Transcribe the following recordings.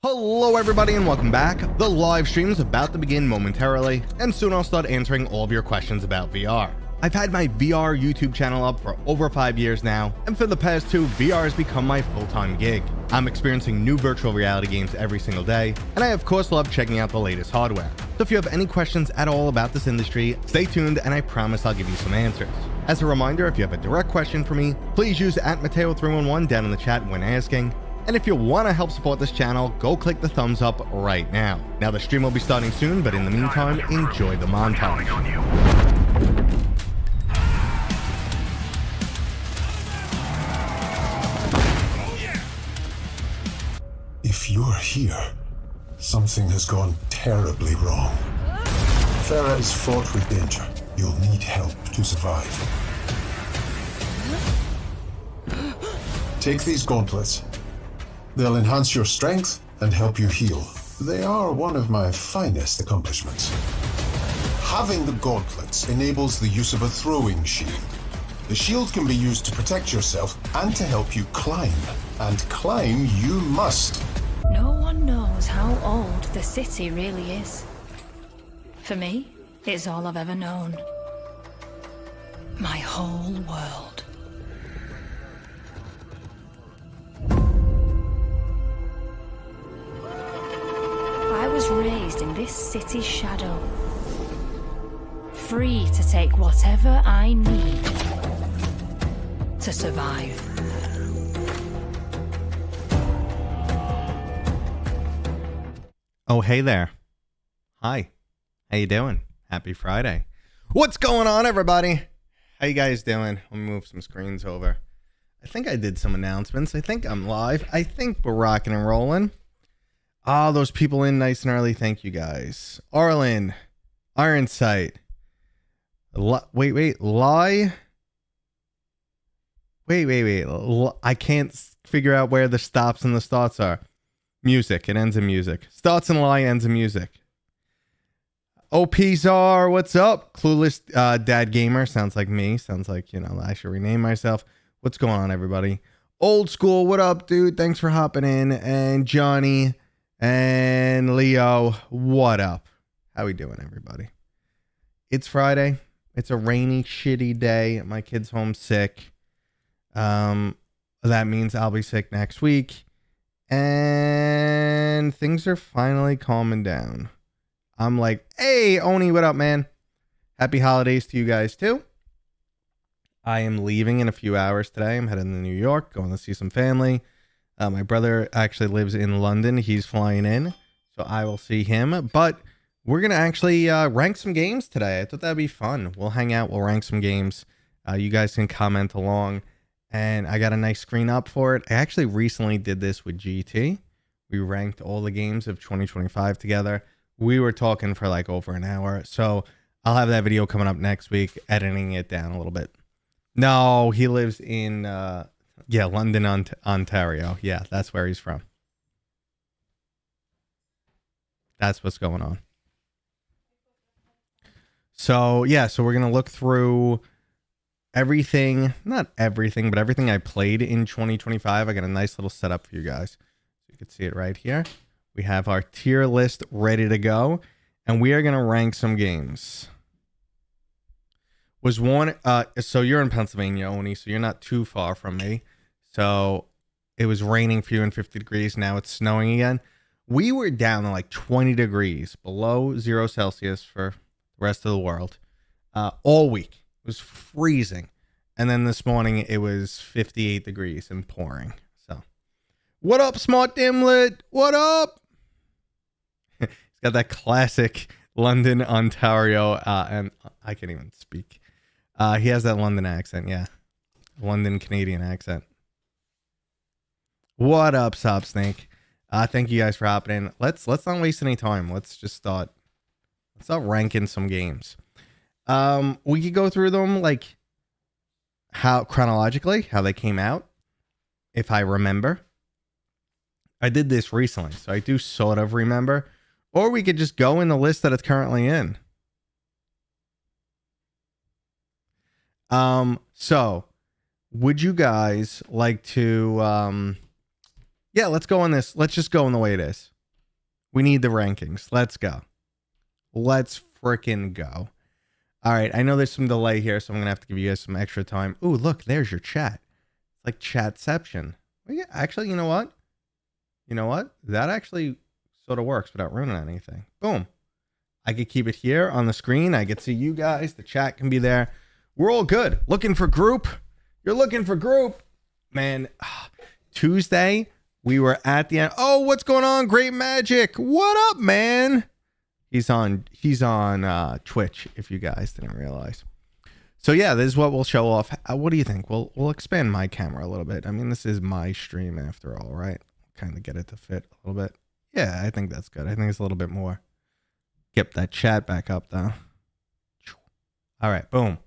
Hello everybody and welcome back. The live stream is about to begin momentarily, and soon I'll start answering all of your questions about VR. I've had my VR YouTube channel up for over 5 years now, and for the past 2, VR has become my full-time gig. I'm experiencing new virtual reality games every single day, and I of course love checking out the latest hardware. So if you have any questions at all about this industry, stay tuned and I promise I'll give you some answers. As a reminder, if you have a direct question for me, please use @Mateo311 down in the chat when asking. And if you want to help support this channel, go click the thumbs up right now. Now the stream will be starting soon, but in the meantime, enjoy the montage. If you're here, something has gone terribly wrong. Farah is fraught with danger. You'll need help to survive. Take these gauntlets. They'll enhance your strength and help you heal. They are one of my finest accomplishments. Having the gauntlets enables the use of a throwing shield. The shield can be used to protect yourself and to help you climb. And climb you must. No one knows how old the city really is. For me, it's all I've ever known. My whole world. I was raised in this city's shadow, free to take whatever I need to survive. Oh, hey there. Hi. How you doing? Happy Friday. What's going on, everybody? How you guys doing? Let me move some screens over. I think I did some announcements. I think I'm live. I think we're rocking and rolling. Ah, those people in nice and early. Thank you, guys. Arlen, Iron Sight. Wait. Lie. Wait. I can't figure out where the stops and the starts are. Music. It ends in music. Starts in lie, ends in music. OPZar, what's up? Clueless Dad Gamer. Sounds like me. Sounds like, I should rename myself. What's going on, everybody? Old School, what up, dude? Thanks for hopping in. And Johnny and Leo, what up? How we doing, everybody? It's Friday. It's a rainy, shitty day. My kid's home sick. That means I'll be sick next week. And things are finally calming down. I'm like, hey, Oni, what up, man? Happy holidays to you guys, too. I am leaving in a few hours today. I'm heading to New York, going to see some family. My brother actually lives in London. He's flying in, so I will see him. But we're going to actually rank some games today. I thought that'd be fun. We'll hang out. We'll rank some games. You guys can comment along. And I got a nice screen up for it. I actually recently did this with GT. We ranked all the games of 2025 together. We were talking for like over an hour. So I'll have that video coming up next week, editing it down a little bit. No, he lives in, London, Ontario. Yeah, that's where he's from. That's what's going on. So, so we're going to look through everything, not everything, but everything I played in 2025. I got a nice little setup for you guys. So you can see it right here. We have our tier list ready to go, and we are going to rank some games. So you're in Pennsylvania, Oni, so you're not too far from me. So it was raining for you and 50 degrees. Now it's snowing again. We were down to like 20 degrees below 0 Celsius for the rest of the world all week. It was freezing. And then this morning it was 58 degrees and pouring. So what up, Smart Dimlet? What up? He's got that classic London, Ontario, and I can't even speak. He has that London accent, yeah. London Canadian accent. What up, Sop Snake? Thank you guys for hopping in. Let's not waste any time. Let's start ranking some games. We could go through them like how chronologically, how they came out, if I remember. I did this recently, so I do sort of remember. Or we could just go in the list that it's currently in. So would you guys like to Yeah, let's go on this. Let's just go in the way it is. We need the rankings. Let's go. Let's freaking go. All right. I know there's some delay here, so I'm going to have to give you guys some extra time. Ooh, look, there's your chat. It's like chatception. Well, yeah, actually, you know what? You know what? That actually sort of works without ruining anything. Boom. I could keep it here on the screen. I could see you guys. The chat can be there. We're all good. Looking for group? You're looking for group? Man, Tuesday, we were at the end. Oh, what's going on? Great Magic. What up, man? He's on Twitch, if you guys didn't realize. So yeah, this is what we'll show off. What do you think? We'll expand my camera a little bit. I mean, this is my stream after all, right? Kind of get it to fit a little bit. Yeah, I think that's good. I think it's a little bit more. Get that chat back up though. All right, boom.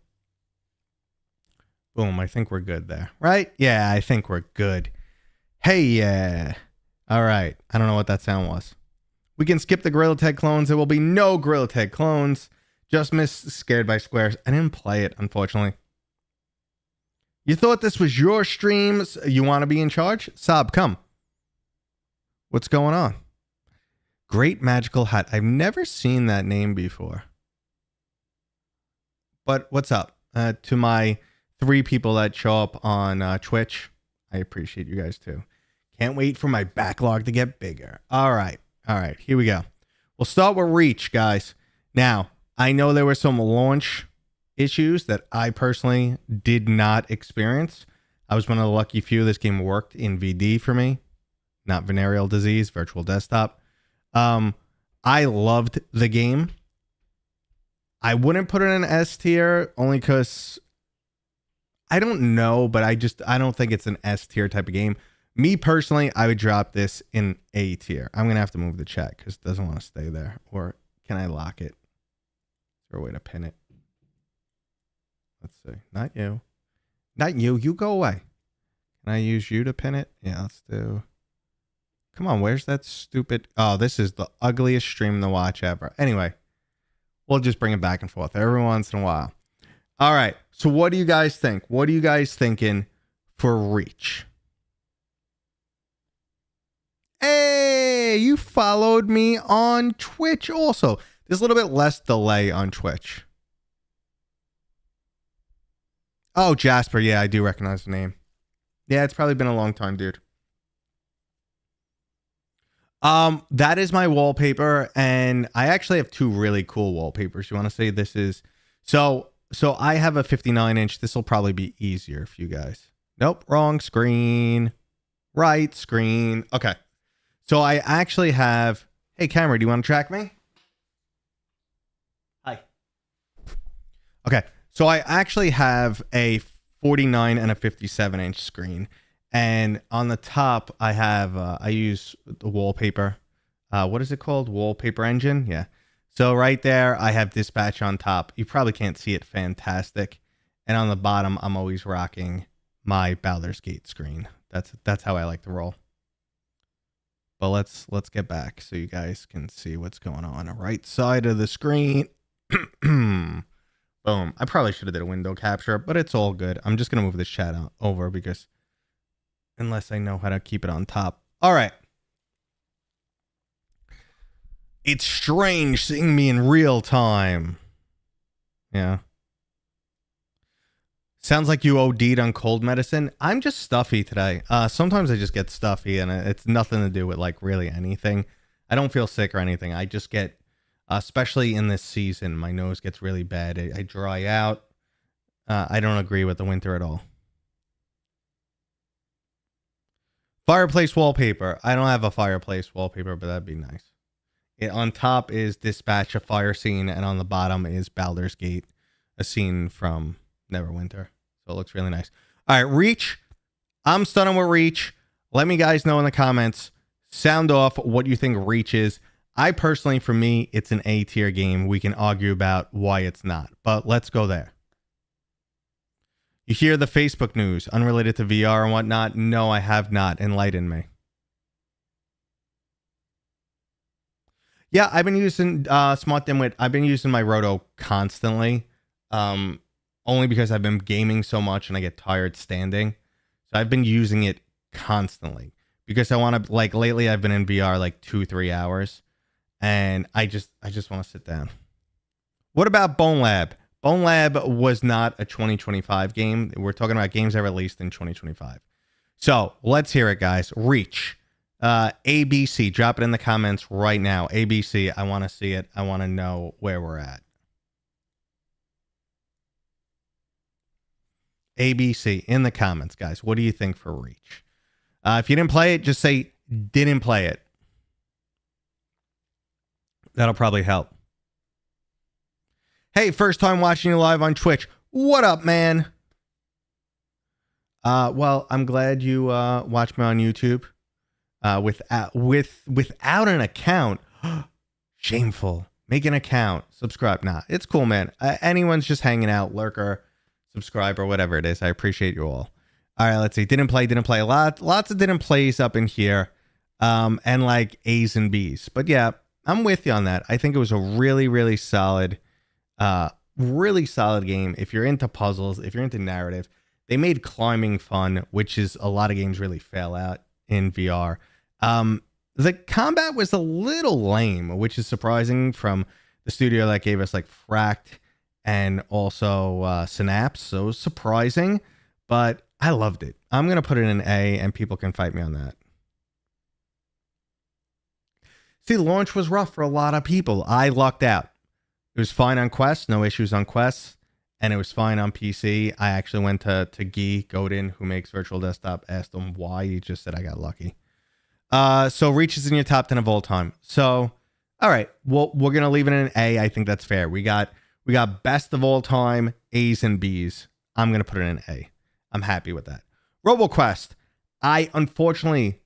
Boom, I think we're good there, right? Yeah, I think we're good. Hey, yeah. All right, I don't know what that sound was. We can skip the Gorilla Tag clones. There will be no Gorilla Tag clones. Just missed Scared by Squares. I didn't play it, unfortunately. You thought this was your streams? You want to be in charge? Saab, come. What's going on? Great Magical Hat. I've never seen that name before. But what's up? To my 3 people that show up on Twitch, I appreciate you guys too. Can't wait for my backlog to get bigger. All right. All right, here we go. We'll start with Reach, guys. Now, I know there were some launch issues that I personally did not experience. I was one of the lucky few. This game worked in VD for me, not venereal disease, virtual desktop. I loved the game. I wouldn't put it in S tier only because I don't know, but I don't think it's an S tier type of game. Me personally, I would drop this in A tier. I'm going to have to move the chat because it doesn't want to stay there. Or can I lock it? Is there a way to pin it? Let's see. Not you. Not you. You go away. Can I use you to pin it? Yeah, let's do. Come on, where's that stupid... Oh, this is the ugliest stream to watch ever. Anyway, we'll just bring it back and forth every once in a while. All right, so what do you guys think? What are you guys thinking for Reach? Hey, you followed me on Twitch also. There's a little bit less delay on Twitch. Oh, Jasper. Yeah, I do recognize the name. Yeah, it's probably been a long time, dude. That is my wallpaper, and I actually have 2 really cool wallpapers. You want to say this is... So I have a 59-inch. This will probably be easier for you guys. Nope, wrong screen. Right screen. Okay. So I actually have... Hey, camera, do you want to track me? Hi. Okay. So I actually have a 49 and a 57-inch screen. And on the top, I have... I use the wallpaper. What is it called? Wallpaper engine? Yeah. So right there, I have Dispatch on top. You probably can't see it fantastic. And on the bottom, I'm always rocking my Baldur's Gate screen. That's how I like to roll. But let's get back so you guys can see what's going on. Right side of the screen. Boom. I probably should have did a window capture, but it's all good. I'm just going to move this chat over because unless I know how to keep it on top. All right. It's strange seeing me in real time. Yeah. Sounds like you OD'd on cold medicine. I'm just stuffy today. Sometimes I just get stuffy and it's nothing to do with like really anything. I don't feel sick or anything. I just get, especially in this season, my nose gets really bad. I dry out. I don't agree with the winter at all. Fireplace wallpaper. I don't have a fireplace wallpaper, but that'd be nice. On top is Dispatch, a fire scene, and on the bottom is Baldur's Gate, a scene from Neverwinter. So it looks really nice. All right, Reach. I'm stunning with Reach. Let me guys know in the comments. Sound off what you think Reach is. I personally, for me, it's an A tier game. We can argue about why it's not, but let's go there. You hear the Facebook news unrelated to VR and whatnot? No, I have not. Enlighten me. Yeah, I've been using Smart Dimwit. I've been using my Roto constantly. Only because I've been gaming so much and I get tired standing. So I've been using it constantly. because I want to, like, lately I've been in VR like 2-3 hours, and I just want to sit down. What about Bone Lab? Bone Lab was not a 2025 game. We're talking about games that released in 2025. So let's hear it, guys. Reach. ABC, drop it in the comments right now. ABC, I want to see it. I want to know where we're at. ABC in the comments, guys. What do you think for Reach? If you didn't play it, just say didn't play it. That'll probably help. Hey, first time watching you live on Twitch. What up, man? Well, I'm glad you watched me on YouTube. Without an account. Shameful. Make an account. Subscribe. Nah, it's cool, man. Anyone's just hanging out, lurker, subscriber, whatever it is. I appreciate you all. All right, let's see. Didn't play. Lots of didn't plays up in here. And like A's and B's. But yeah, I'm with you on that. I think it was a really, really solid game. If you're into puzzles, if you're into narrative, they made climbing fun, which is a lot of games really fail out in VR. The combat was a little lame, which is surprising from the studio that gave us like Fract and also Synapse. So it was surprising, but I loved it. I'm going to put it in A, and people can fight me on that. See, the launch was rough for a lot of people. I lucked out. It was fine on Quest, no issues on Quest, and it was fine on PC. I actually went to Guy Godin, who makes Virtual Desktop, asked him why. He just said I got lucky. So Reach is in your top 10 of all time. So, all right, well, we're going to leave it in an A. I think that's fair. We got best of all time, A's and B's. I'm going to put it in A. I'm happy with that. RoboQuest. I unfortunately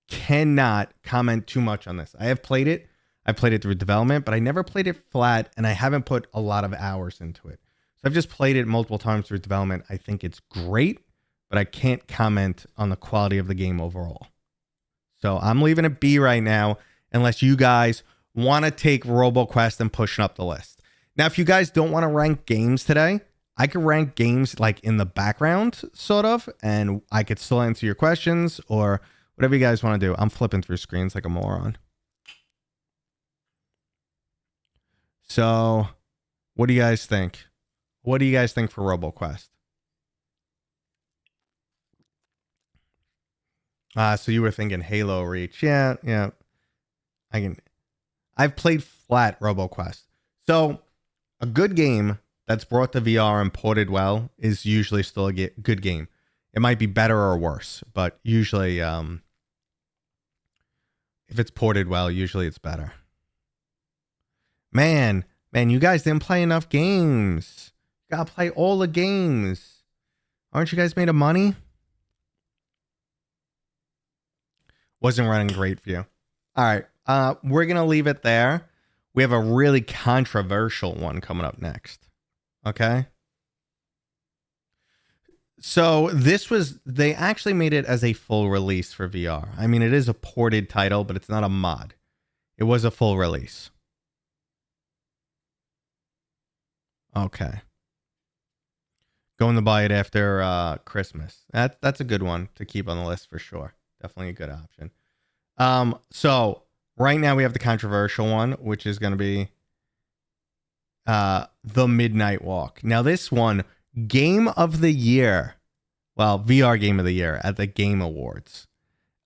cannot comment too much on this. I have played it. I played it through development, but I never played it flat, and I haven't put a lot of hours into it. So I've just played it multiple times through development. I think it's great, but I can't comment on the quality of the game overall. So I'm leaving it B right now, unless you guys want to take RoboQuest and push it up the list. Now, if you guys don't want to rank games today, I could rank games like in the background, sort of, and I could still answer your questions or whatever you guys want to do. I'm flipping through screens like a moron. So, what do you guys think? What do you guys think for RoboQuest? So you were thinking Halo Reach. Yeah. I've played flat RoboQuest. So, a good game that's brought to VR and ported well is usually still a good game. It might be better or worse, but usually, if it's ported well, usually it's better. Man, you guys didn't play enough games. You gotta play all the games. Aren't you guys made of money? Wasn't running great for you. All right, we're gonna leave it there. We have a really controversial one coming up next. Okay. So they actually made it as a full release for VR. I mean, it is a ported title, but it's not a mod. It was a full release. Okay. Going to buy it after Christmas. That's a good one to keep on the list for sure. Definitely a good option. So right now we have the controversial one, which is going to be The Midnight Walk. Now this one, Game of the Year. Well, VR Game of the Year at the Game Awards.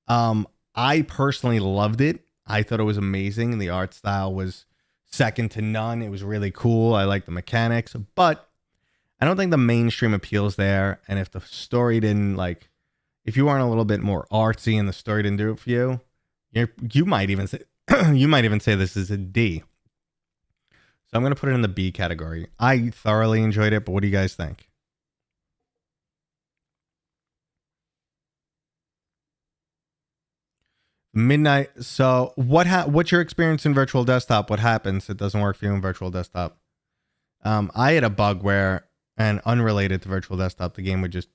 I personally loved it. I thought it was amazing. The art style was second to none. It was really cool. I like the mechanics, but I don't think the mainstream appeals there. And if the story didn't if you aren't a little bit more artsy and the story didn't do it for you, you might even say this is a D. So I'm going to put it in the B category. I thoroughly enjoyed it, but what do you guys think? Midnight. So what's your experience in Virtual Desktop? What happens? It doesn't work for you in Virtual Desktop. I had a bug where, and unrelated to Virtual Desktop, the game would just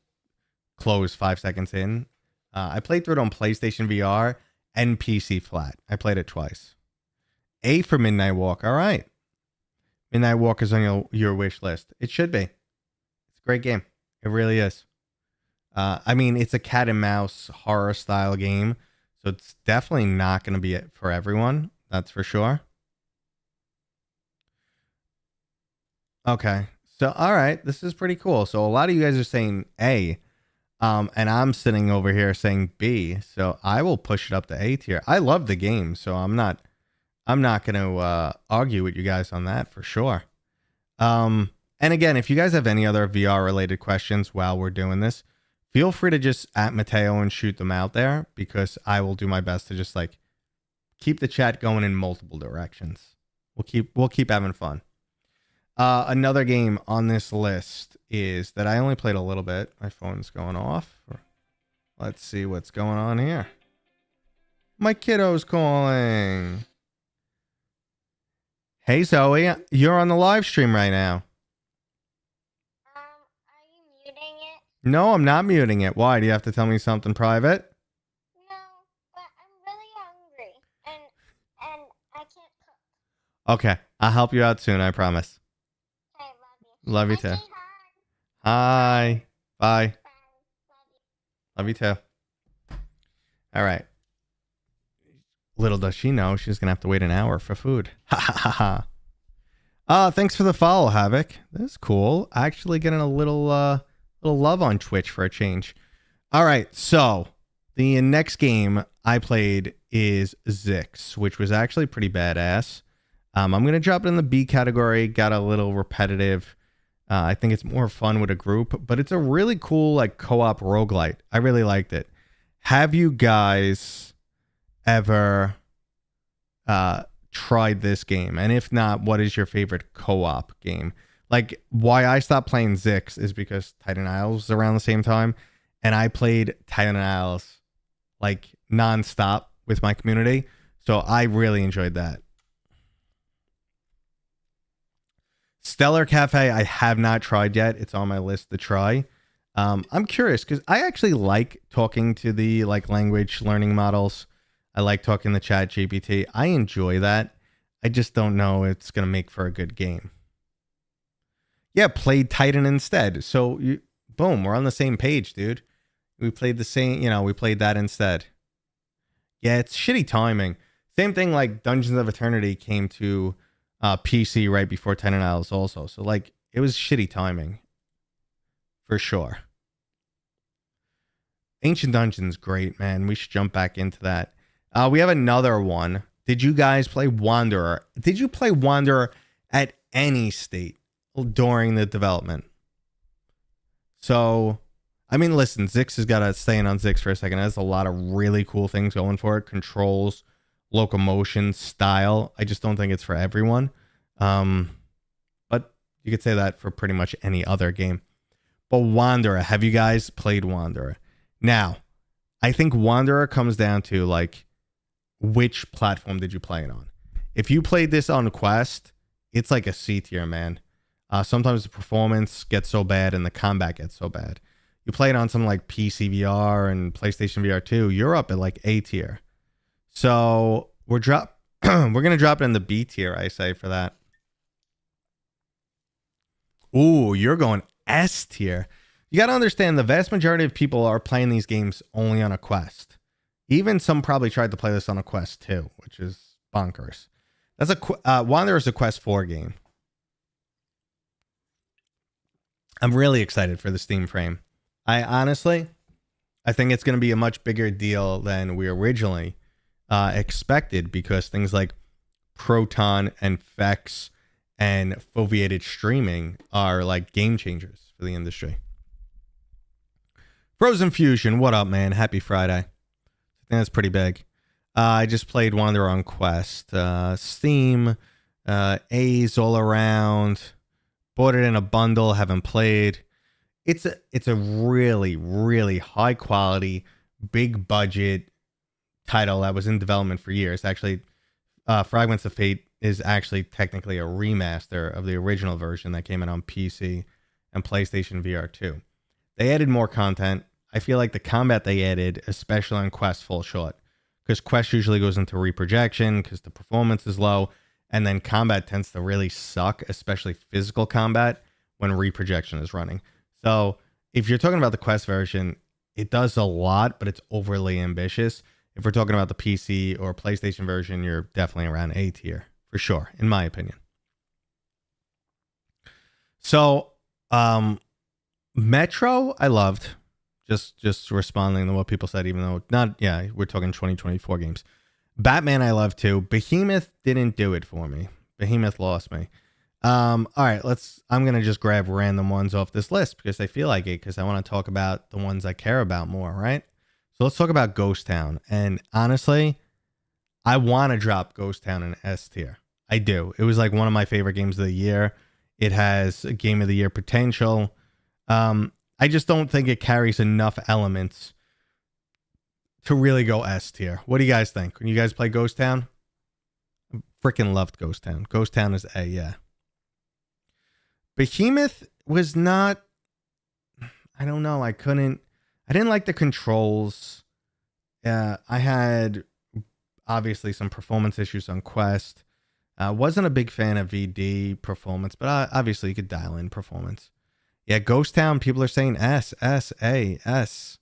close 5 seconds in. I played through it on PlayStation VR and PC flat. I played it twice. A for Midnight Walk. All right. Midnight Walk is on your wish list. It should be. It's a great game. It really is. I mean, it's a cat and mouse horror style game. So it's definitely not going to be it for everyone. That's for sure. Okay. So, all right. This is pretty cool. So a lot of you guys are saying A. And I'm sitting over here saying B. So I will push it up to A tier. I love the game. So I'm not going to argue with you guys on that for sure. And again, if you guys have any other VR related questions while we're doing this, feel free to just at Mateo and shoot them out there, because I will do my best to just like keep the chat going in multiple directions. We'll keep having fun. Another game on this list is that I only played a little bit. My phone's going off. Let's see what's going on here. My kiddo's calling. Hey Zoe, you're on the live stream right now. Are you muting it? No, I'm not muting it. Why? Do you have to tell me something private? No, but I'm really hungry, and I can't cook. Okay, I'll help you out soon, I promise. Okay, love you. Love you And too. say hi. Hi. Bye. Bye. Love you too. All right. Little does she know, she's going to have to wait an hour for food. Ha ha ha ha. Thanks for the follow, Havoc. This is cool. Actually getting a little love on Twitch for a change. All right. So the next game I played is Zix, which was actually pretty badass. I'm going to drop it in the B category. Got a little repetitive. I think it's more fun with a group, but it's a really cool like co-op roguelite. I really liked it. Have you guys ever tried this game? And if not, what is your favorite co-op game? Like, why I stopped playing Zix is because Titan Isles was around the same time, and I played Titan Isles like nonstop with my community, so I really enjoyed that. Stellar Cafe I have not tried yet. It's on my list to try. I'm curious because I actually like talking to the like language learning models. I like talking to Chat GPT. I enjoy that. I just don't know it's going to make for a good game. Yeah, played Titan instead. So, boom, we're on the same page, dude. We played the same, we played that instead. Yeah, it's shitty timing. Same thing like Dungeons of Eternity came to PC right before Titan Isles also. So, like, it was shitty timing. For sure. Ancient Dungeons, great, man. We should jump back into that. We have another one. Did you guys play Wanderer? Did you play Wanderer at any state during the development? So, I mean, listen, Zix has got to stay in on Zix for a second. It has a lot of really cool things going for it. Controls, locomotion, style. I just don't think it's for everyone. But you could say that for pretty much any other game. But Wanderer, have you guys played Wanderer? Now, I think Wanderer comes down to like, which platform did you play it on? If you played this on Quest, it's like a C tier, man. Sometimes the performance gets so bad and the combat gets so bad. You play it on some like PC VR and PlayStation VR 2, you're up at like A tier. So we're gonna drop it in the B tier, I say, for that. Ooh, you're going S tier. You gotta understand the vast majority of people are playing these games only on a Quest. Even some probably tried to play this on a Quest 2, which is bonkers. That's Wanderer is a Quest 4 game. I'm really excited for the Steam frame. I think it's going to be a much bigger deal than we originally expected, because things like Proton and Vex and foveated streaming are like game changers for the industry. Frozen Fusion, what up, man? Happy Friday. I think that's pretty big. I just played Wanderer on Quest. Steam, A's all around. Bought it in a bundle, haven't played. It's a really, really high quality, big budget title that was in development for years. Actually, Fragments of Fate is actually technically a remaster of the original version that came out on PC and PlayStation VR 2. They added more content. I feel like the combat they added, especially on Quest, falls short, because Quest usually goes into reprojection because the performance is low, and then combat tends to really suck, especially physical combat, when reprojection is running. So if you're talking about the Quest version, it does a lot, but it's overly ambitious. if we're talking about the PC or PlayStation version, you're definitely around A tier for sure, in my opinion. So, Metro, I loved. Just responding to what people said, even though we're talking 2024 games. Batman, I love too. Behemoth didn't do it for me. Behemoth lost me. All right, I'm gonna just grab random ones off this list because I feel like it, because I want to talk about the ones I care about more, right? So let's talk about Ghost Town. And honestly, I want to drop Ghost Town in S tier. I do. It was like one of my favorite games of the year. It has a game of the year potential. I just don't think it carries enough elements to really go S tier. What do you guys think? When you guys play Ghost Town? I freaking loved Ghost Town. Ghost Town is A, yeah. Behemoth was not, I don't know. I didn't like the controls. I had obviously some performance issues on Quest. Wasn't a big fan of VD performance, but obviously you could dial in performance. Yeah, Ghost Town, people are saying S, S, A, S.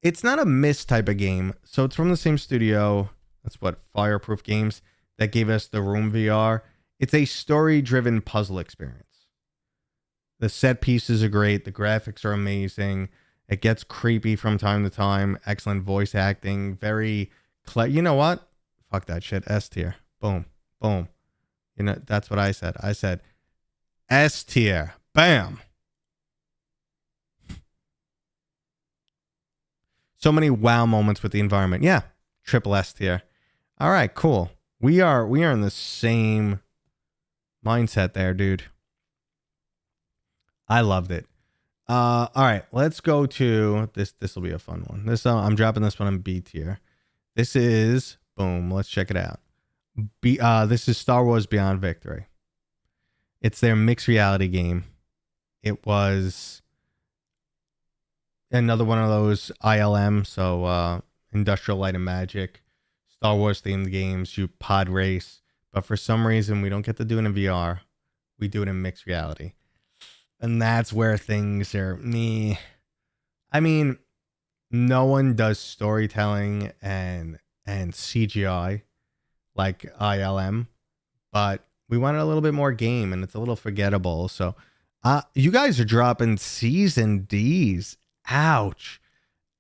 It's not a Myst type of game. So it's from the same studio. That's what, Fireproof Games, that gave us the Room VR. It's a story-driven puzzle experience. The set pieces are great. The graphics are amazing. It gets creepy from time to time. Excellent voice acting. Very you know what? Fuck that shit. S tier. Boom. Boom. You know, that's what I said. I said S tier. Bam. So many wow moments with the environment. Yeah. Triple S tier. All right, cool. We are in the same mindset there, dude. I loved it. All right, let's go to this. This will be a fun one. I'm dropping this one in B tier. This is boom. Let's check it out. This is Star Wars Beyond Victory. It's their mixed reality game. It was another one of those ILM, so Industrial Light and Magic, Star Wars themed games. You pod race, but for some reason we don't get to do it in VR. We do it in mixed reality. And that's where things are meh. I mean, no one does storytelling and CGI like ILM, but we wanted a little bit more game, and it's a little forgettable. So you guys are dropping Season Ds. Ouch.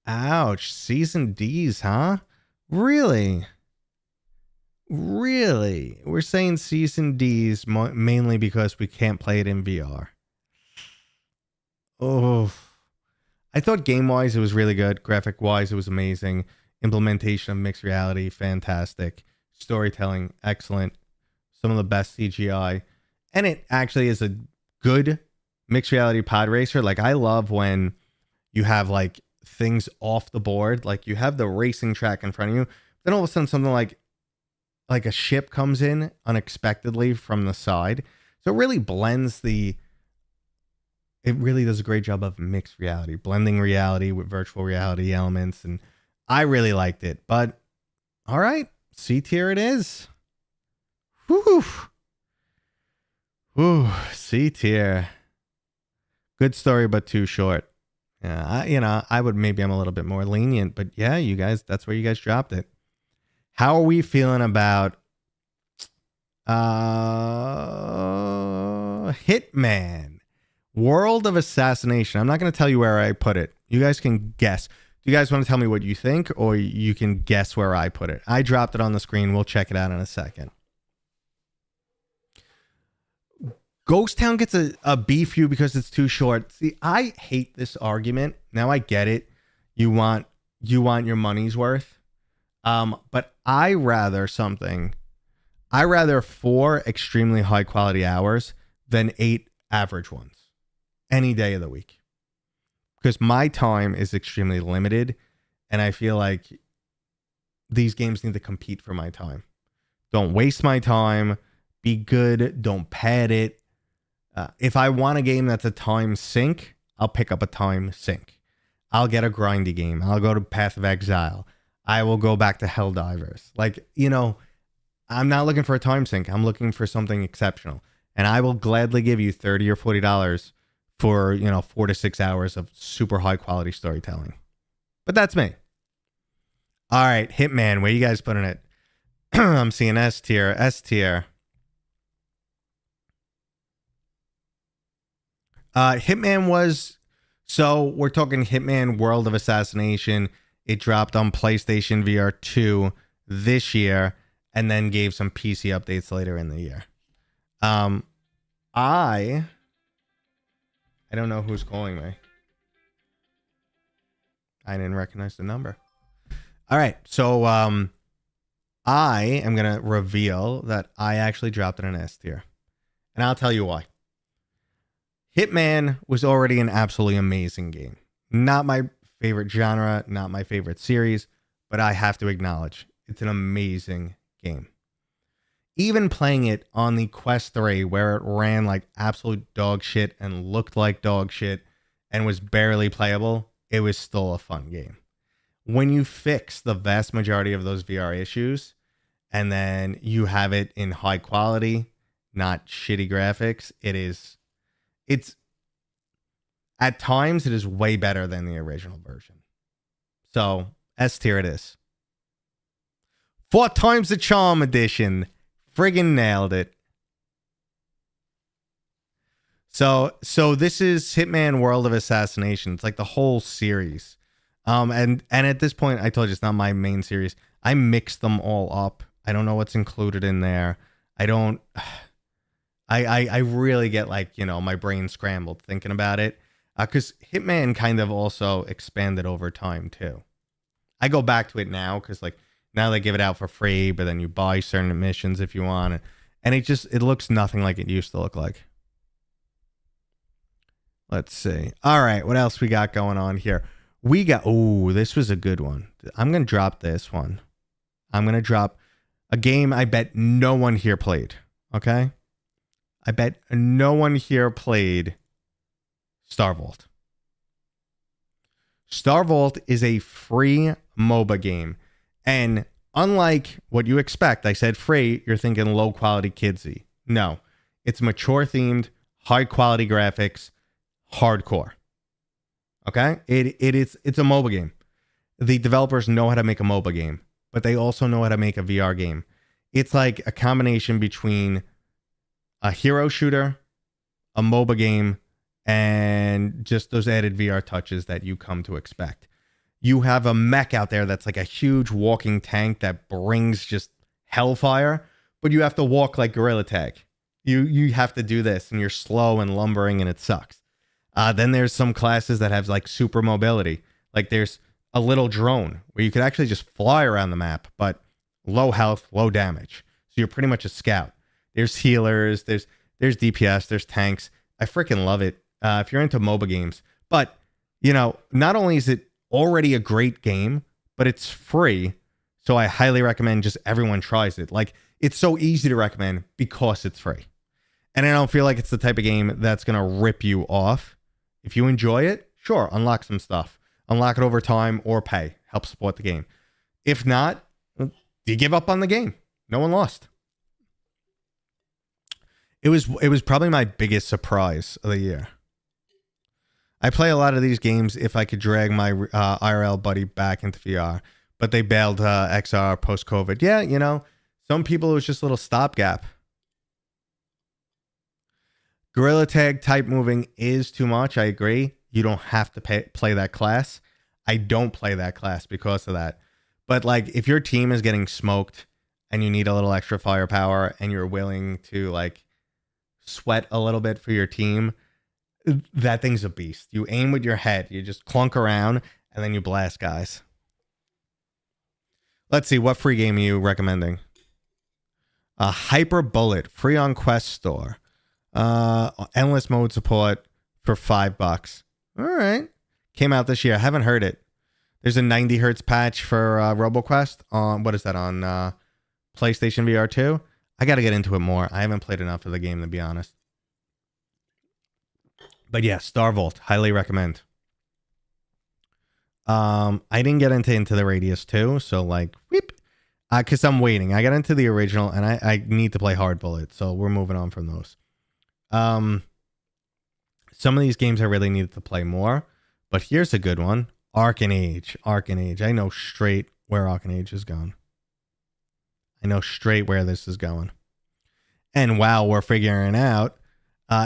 Ouch. Season Ds, huh? Really? Really? We're saying Season Ds mainly because we can't play it in VR. Oh, I thought game-wise it was really good. Graphic-wise, it was amazing. Implementation of mixed reality, fantastic. Storytelling, excellent. Some of the best CGI. And it actually is a good mixed reality pod racer. Like, I love when you have, like, things off the board. Like, you have the racing track in front of you. Then all of a sudden, something like a ship comes in unexpectedly from the side. So it really blends it really does a great job of mixed reality, blending reality with virtual reality elements. And I really liked it. But all right, C tier it is. Whew. Whew, C tier. Good story, but too short. Yeah, I'm a little bit more lenient, but yeah, you guys, that's where you guys dropped it. How are we feeling about Hitman World of Assassination? I'm not going to tell you where I put it. You guys can guess. Do you guys want to tell me what you think, or you can guess where I put it? I dropped it on the screen. We'll check it out in a second. Ghost Town gets a B for you because it's too short. See, I hate this argument. Now I get it. You want your money's worth. But I rather 4 extremely high quality hours than 8 average ones any day of the week, because my time is extremely limited, and I feel like these games need to compete for my time. Don't waste my time. Be good. Don't pad it. If I want a game that's a time sink, I'll pick up a time sink. I'll get a grindy game. I'll go to Path of Exile. I will go back to Helldivers. Like, I'm not looking for a time sink. I'm looking for something exceptional. And I will gladly give you $30 or $40 for, 4 to 6 hours of super high quality storytelling. But that's me. All right, Hitman, where you guys putting it? I'm seeing S tier, S tier. Hitman was, so we're talking Hitman World of Assassination. It dropped on PlayStation VR 2 this year and then gave some PC updates later in the year. I don't know who's calling me. I didn't recognize the number. All right, so I am going to reveal that I actually dropped it in S tier. And I'll tell you why. Hitman was already an absolutely amazing game. Not my favorite genre, not my favorite series, but I have to acknowledge it's an amazing game. Even playing it on the Quest 3, where it ran like absolute dog shit and looked like dog shit and was barely playable, it was still a fun game. When you fix the vast majority of those VR issues and then you have it in high quality, not shitty graphics, it's at times it is way better than the original version. So S tier it is. 4 times the charm edition. Friggin' nailed it. So this is Hitman World of Assassination. It's like the whole series. And at this point, I told you it's not my main series. I mixed them all up. I don't know what's included in there. I really get like, my brain scrambled thinking about it. Because Hitman kind of also expanded over time too. I go back to it now because like now they give it out for free, but then you buy certain missions if you want. And it looks nothing like it used to look like. Let's see. All right, what else we got going on here? We got, this was a good one. I'm going to drop this one. I'm going to drop a game I bet no one here played. Okay? I bet no one here played Starvolt. Starvolt is a free MOBA game. And unlike what you expect, I said free, you're thinking low quality kidsy. No, it's mature themed, high quality graphics, hardcore. Okay? It's a MOBA game. The developers know how to make a MOBA game, but they also know how to make a VR game. It's like a combination between a hero shooter, a MOBA game, and just those added VR touches that you come to expect. You have a mech out there that's like a huge walking tank that brings just hellfire, but you have to walk like Gorilla Tag. You have to do this, and you're slow and lumbering, and it sucks. Then there's some classes that have like super mobility. Like there's a little drone where you could actually just fly around the map, but low health, low damage. So you're pretty much a scout. There's healers, there's DPS, there's tanks. I freaking love it. If you're into MOBA games, but not only is it already a great game, but it's free. So I highly recommend just everyone tries it. Like it's so easy to recommend because it's free. And I don't feel like it's the type of game that's going to rip you off. If you enjoy it, sure, unlock some stuff. Unlock it over time or pay. Help support the game. If not, you give up on the game. No one lost. It was probably my biggest surprise of the year. I play a lot of these games if I could drag my IRL buddy back into VR, but they bailed XR post-COVID. Yeah, some people it was just a little stopgap. Gorilla Tag type moving is too much. I agree. You don't have to play that class. I don't play that class because of that. But like if your team is getting smoked and you need a little extra firepower and you're willing to like sweat a little bit for your team, that thing's a beast. You aim with your head, you just clunk around, and then you blast guys. Let's see, what free game are you recommending? Hyper Bullet, free on Quest Store. Endless mode support for $5. All right. Came out this year. I haven't heard it. There's a 90 hertz patch for RoboQuest on, what is that, on PlayStation VR 2? I got to get into it more. I haven't played enough of the game, to be honest. But yeah, Starvolt, highly recommend. I didn't get into the Radius 2, so like, whoop, because I'm waiting. I got into the original, and I need to play Hard Bullet, so we're moving on from those. Some of these games I really needed to play more, but here's a good one. Arken Age. I know straight where Arken Age is going. I know straight where this is going. And while we're figuring it out,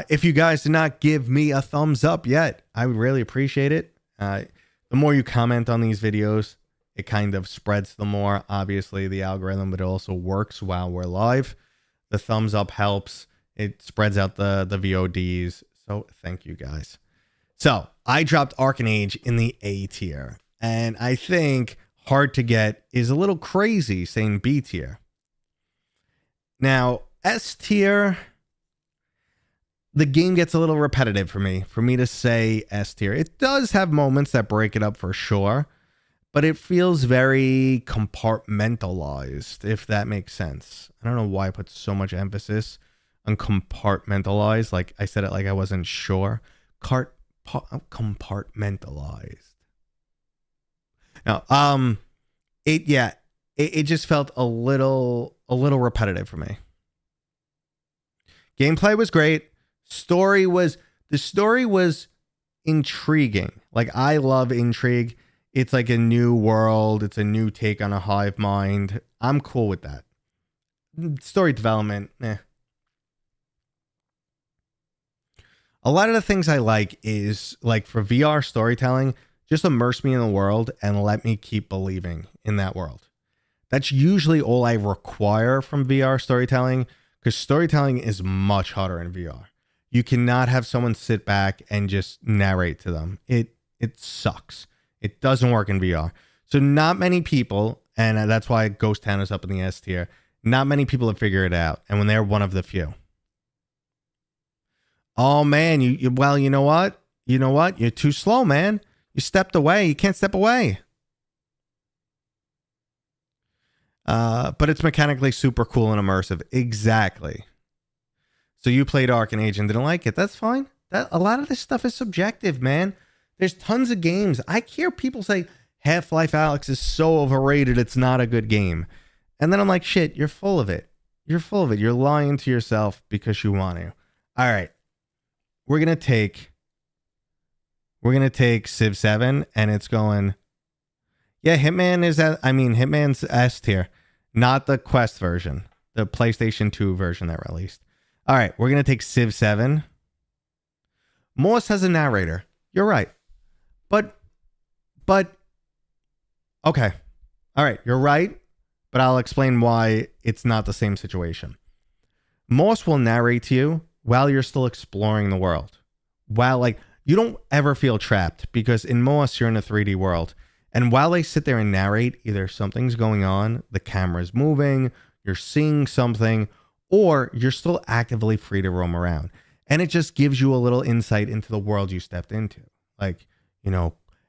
if you guys did not give me a thumbs up yet, I would really appreciate it. The more you comment on these videos, it kind of spreads the more. Obviously, the algorithm, but it also works while we're live. The thumbs up helps. It spreads out the VODs. So thank you guys. So I dropped Arken Age in the A tier. And I think hard to get is a little crazy saying B tier. Now, S tier, the game gets a little repetitive for me to say S tier. It does have moments that break it up for sure, but it feels very compartmentalized, if that makes sense. I don't know why I put so much emphasis on compartmentalized. Like I said it like I wasn't sure. Compartmentalized. No, it just felt a little repetitive for me. Gameplay was great. The story was intriguing. Like, I love intrigue. It's like a new world. It's a new take on a hive mind. I'm cool with that. Story development, eh. A lot of the things I like is, like, for VR storytelling, just immerse me in the world and let me keep believing in that world. That's usually all I require from VR storytelling, because storytelling is much harder in VR. You cannot have someone sit back and just narrate to them. It sucks. It doesn't work in VR. So not many people, and that's why Ghost Town is up in the S tier, not many people have figured it out, and when they're one of the few. Oh man, well, you know what? You're too slow, man. You stepped away. You can't step away. But it's mechanically super cool and immersive. Exactly. So you played Arken Age and didn't like it. That's fine. A lot of this stuff is subjective, man. There's tons of games. I hear people say Half-Life Alyx is so overrated, it's not a good game. And then I'm like, shit, you're full of it. You're full of it. You're lying to yourself because you want to. All right. We're going to take Civ 7, and it's going, yeah, Hitman's S tier, not the Quest version, the PlayStation 2 version that released. All right, we're going to take Civ 7. Morse has a narrator. You're right. But, okay. All right, you're right, but I'll explain why it's not the same situation. Morse will narrate to you while you're still exploring the world. While, like, you don't ever feel trapped, because in Morse, you're in a 3D world. And while they sit there and narrate, either something's going on, the camera's moving, you're seeing something, or you're still actively free to roam around. And it just gives you a little insight into the world you stepped into. Like,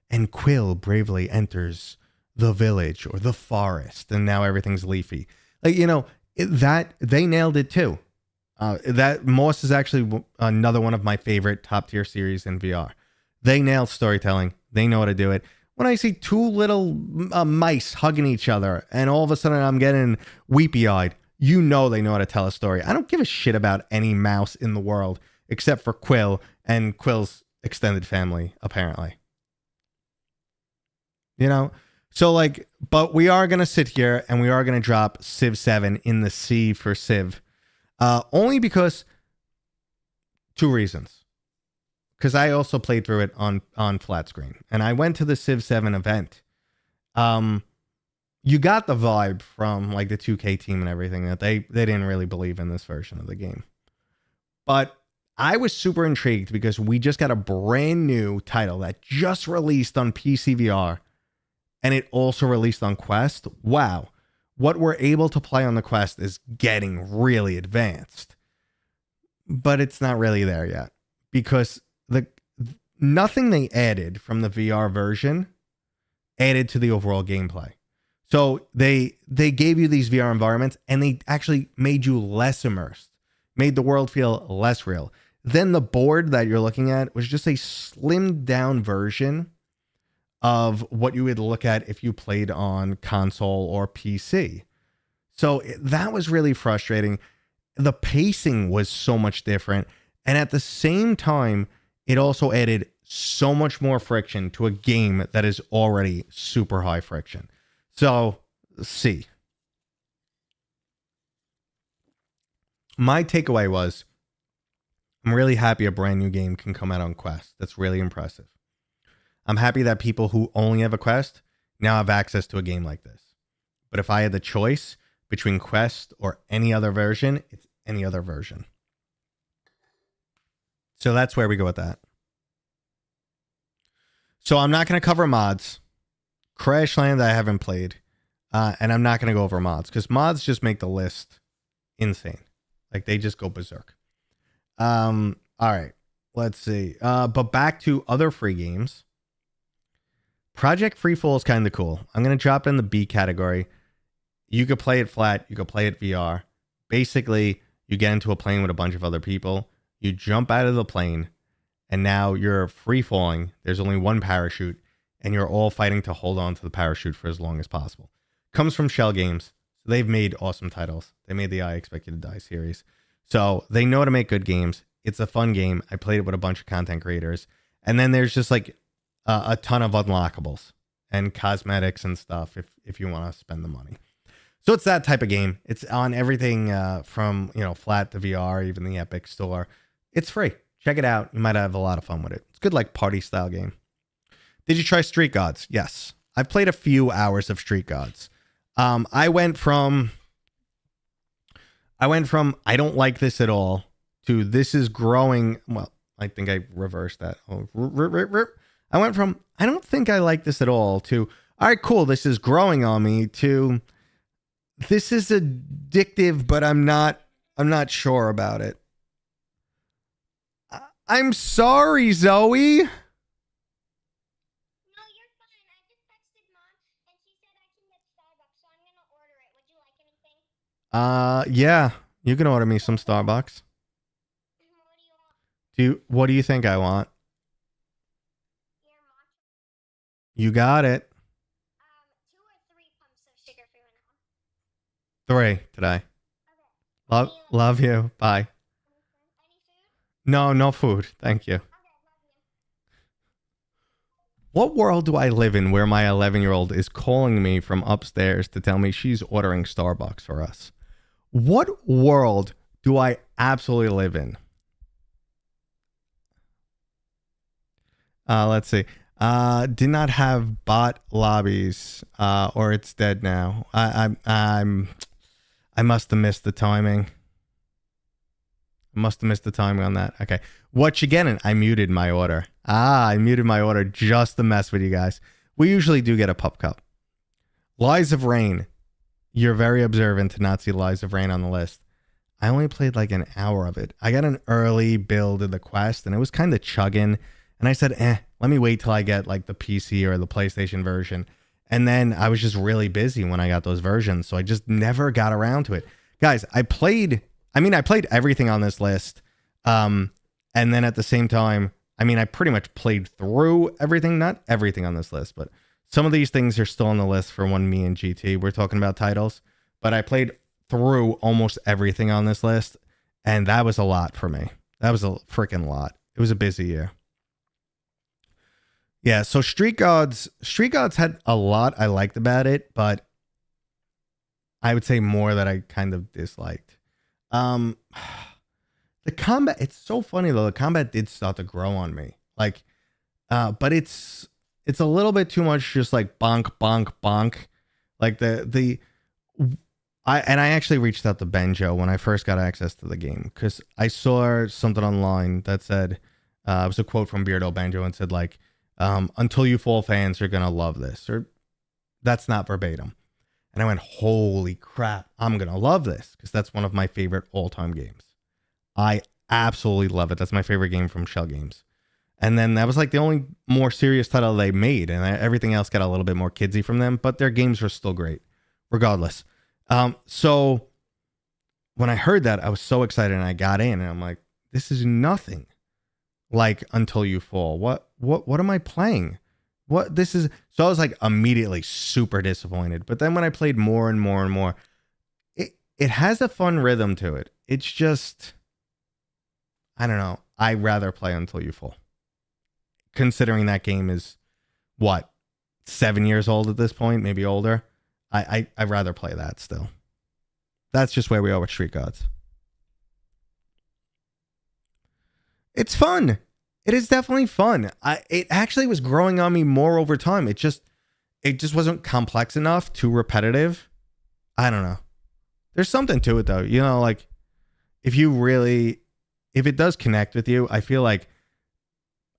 and Quill bravely enters the village or the forest, and now everything's leafy. Like, that they nailed it too. That Morse is actually another one of my favorite top tier series in VR. They nailed storytelling. They know how to do it. When I see two little mice hugging each other and all of a sudden I'm getting weepy eyed, they know how to tell a story. I don't give a shit about any mouse in the world except for Quill and Quill's extended family, apparently. So like, but we are going to sit here and we are going to drop Civ 7 in the C for Civ. Only because two reasons. Because I also played through it on flat screen, and I went to the Civ 7 event. You got the vibe from like the 2K team and everything that they didn't really believe in this version of the game. But I was super intrigued because we just got a brand new title that just released on PC VR, and it also released on Quest. Wow. What we're able to play on the Quest is getting really advanced. But it's not really there yet, because nothing they added from the VR version added to the overall gameplay. So they gave you these VR environments, and they actually made you less immersed, made the world feel less real. Then the board that you're looking at was just a slimmed down version of what you would look at if you played on console or PC. So that was really frustrating. The pacing was so much different. And at the same time, it also added so much more friction to a game that is already super high friction. So, C. My takeaway was, I'm really happy a brand new game can come out on Quest. That's really impressive. I'm happy that people who only have a Quest now have access to a game like this. But if I had the choice between Quest or any other version, it's any other version. So that's where we go with that. So I'm not going to cover mods. Crashland I haven't played. And I'm not going to go over mods because mods just make the list insane. Like they just go berserk. All right. Let's see. But back to other free games. Project Freefall is kind of cool. I'm going to drop in the B category. You could play it flat. You could play it VR. Basically, you get into a plane with a bunch of other people. You jump out of the plane, and now you're free falling. There's only one parachute, and you're all fighting to hold on to the parachute for as long as possible. Comes from Shell Games. So they've made awesome titles. They made the I Expect You to Die series. So they know how to make good games. It's a fun game. I played it with a bunch of content creators. And then there's just like a ton of unlockables and cosmetics and stuff if you want to spend the money. So it's that type of game. It's on everything from, flat to VR, even the Epic Store. It's free. Check it out. You might have a lot of fun with it. It's good, like party style game. Did you try Street Gods? Yes. I've played a few hours of Street Gods. I went from I don't like this at all to this is growing. Well, I think I reversed that. I went from I don't think I like this at all to all right, cool. This is growing on me to this is addictive, but I'm not sure about it. I'm sorry, Zoe. No, you're fine. I just texted Mom, and she said I can get Starbucks, so I'm gonna order it. Would you like anything? Yeah. You can order me some Starbucks. What do you want? What do you think I want? Your matcha? You got it. 2 or 3 pumps of sugar for vanilla. 3 today. Okay. Love you. Bye. Any food? No food. Thank you. Okay, love you. What world do I live in where my 11-year-old is calling me from upstairs to tell me she's ordering Starbucks for us? What world do I absolutely live in? Let's see. Did not have bot lobbies, or it's dead now. I must have missed the timing. I must have missed the timing on that. Okay. What you getting? I muted my order. I muted my order just to mess with you guys. We usually do get a pup cup. Lies of Rain. You're very observant to not see Lies of Rain on the list. I only played like an hour of it. I got an early build of the Quest and it was kind of chugging. And I said, let me wait till I get like the PC or the PlayStation version. And then I was just really busy when I got those versions. So I just never got around to it. Guys, I played everything on this list. And then at the same time, I pretty much played through everything, not everything on this list, but some of these things are still on the list for when me and GT we're talking about titles. But I played through almost everything on this list. And that was a lot for me. That was a freaking lot. It was a busy year. Yeah, so Street Gods had a lot I liked about it, but I would say more that I kind of disliked. The combat, it's so funny though. The combat did start to grow on me. Like, but it's a little bit too much just like bonk, bonk, bonk. Like I actually reached out to Benjo when I first got access to the game because I saw something online that said, it was a quote from Beardo Benjo and said like, Until You Fall fans are going to love this, or that's not verbatim. And I went, holy crap, I'm going to love this because that's one of my favorite all-time games. I absolutely love it. That's my favorite game from Shell Games. And then that was like the only more serious title they made. And everything else got a little bit more kidsy from them, but their games were still great regardless. So when I heard that, I was so excited and I got in and I'm like, this is nothing like Until You Fall. What am I playing? What this is? So I was like immediately super disappointed. But then when I played more and more and more, it has a fun rhythm to it. It's just, I don't know. I'd rather play Until You Fall. Considering that game is, 7 years old at this point, maybe older. I'd rather play that still. That's just where we are with Street Gods. It's fun. It is definitely fun. It actually was growing on me more over time. It just wasn't complex enough, too repetitive. I don't know. There's something to it though. You know, like if it does connect with you, I feel like,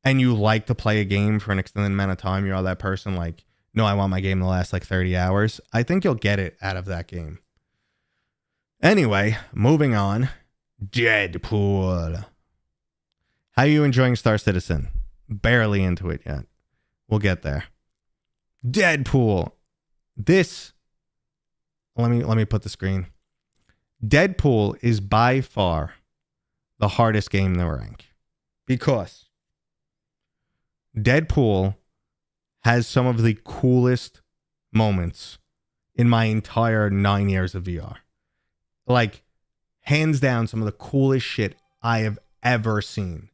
and you like to play a game for an extended amount of time, you're that person like, no, I want my game to last like 30 hours. I think you'll get it out of that game. Anyway, moving on. Deadpool. How are you enjoying Star Citizen? Barely into it yet. We'll get there. Deadpool. Let me put the screen. Deadpool is by far the hardest game to rank because Deadpool has some of the coolest moments in my entire 9 years of VR. Like, hands down, some of the coolest shit I have ever seen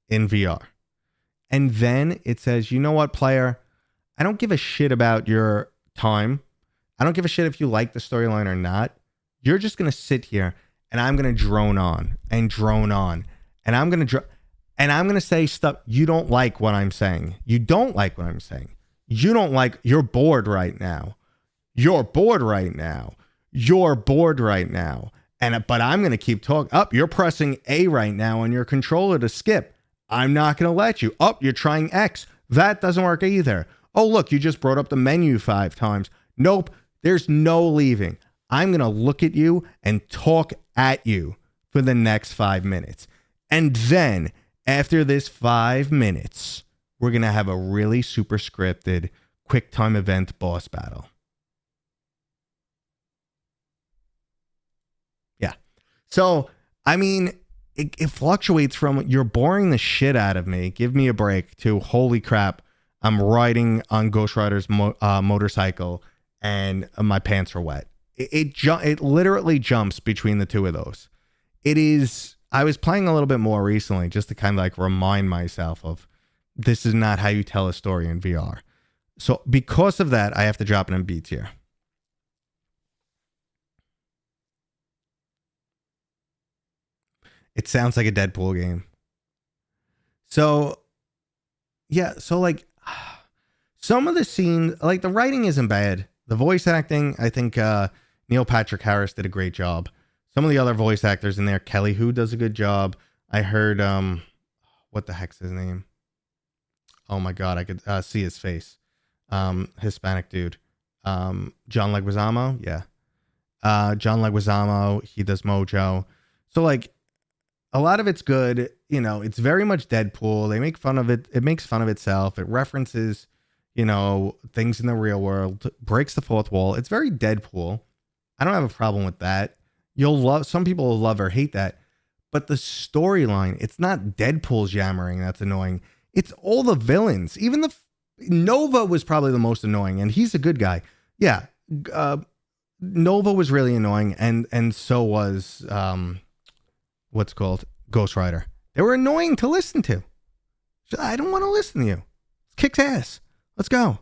in VR. And then it says, you know what, player? I don't give a shit about your time. I don't give a shit if you like the storyline or not. You're just going to sit here and I'm going to drone on and drone on. And I'm going to say stuff you don't like what I'm saying. You don't like what I'm saying. You're bored right now. You're bored right now. You're bored right now. But I'm going to keep talking. You're pressing A right now on your controller to skip. I'm not going to let you. You're trying X. That doesn't work either. Oh, look, you just brought up the menu 5 times. Nope. There's no leaving. I'm going to look at you and talk at you for the next 5 minutes. And then after this 5 minutes, we're going to have a really super scripted quick time event boss battle. Yeah. So, I mean, it fluctuates from you're boring the shit out of me, give me a break, to holy crap, I'm riding on Ghost Rider's motorcycle and my pants are wet. It literally jumps between the two of those. I was playing a little bit more recently just to kind of like remind myself of this is not how you tell a story in VR. So because of that, I have to drop it in B tier. It sounds like a Deadpool game. So, yeah. So like some of the scenes, like the writing isn't bad. The voice acting, I think Neil Patrick Harris did a great job. Some of the other voice actors in there, Kelly Hu does a good job. I heard, what the heck's his name? Oh my God, I could see his face. Hispanic dude. John Leguizamo, yeah. John Leguizamo, he does Mojo. So like, a lot of it's good. You know, it's very much Deadpool. They make fun of it. It makes fun of itself. It references, you know, things in the real world, breaks the fourth wall. It's very Deadpool. I don't have a problem with that. Some people will love or hate that. But the storyline, it's not Deadpool's yammering that's annoying. It's all the villains. Even Nova was probably the most annoying, and he's a good guy. Yeah. Nova was really annoying, and so was what's called Ghost Rider. They were annoying to listen to. I don't want to listen to you. Kicks ass. Let's go.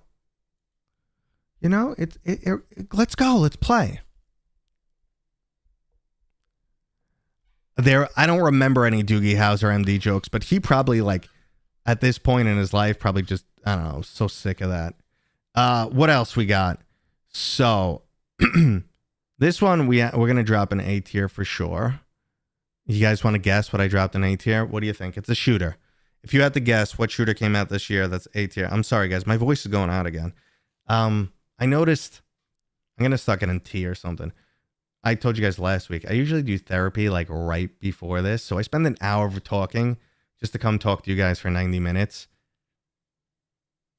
You know, let's go. Let's play. I don't remember any Doogie Howser MD jokes, but he probably, like, at this point in his life, probably just, I don't know, so sick of that. What else we got? So, this one, we're going to drop an A tier for sure. You guys want to guess what I dropped in A tier? What do you think? It's a shooter. If you had to guess what shooter came out this year, that's A tier. I'm sorry, guys. My voice is going out again. I noticed, I'm going to stuck it in T or something. I told you guys last week, I usually do therapy like right before this. So I spend an hour of talking just to come talk to you guys for 90 minutes.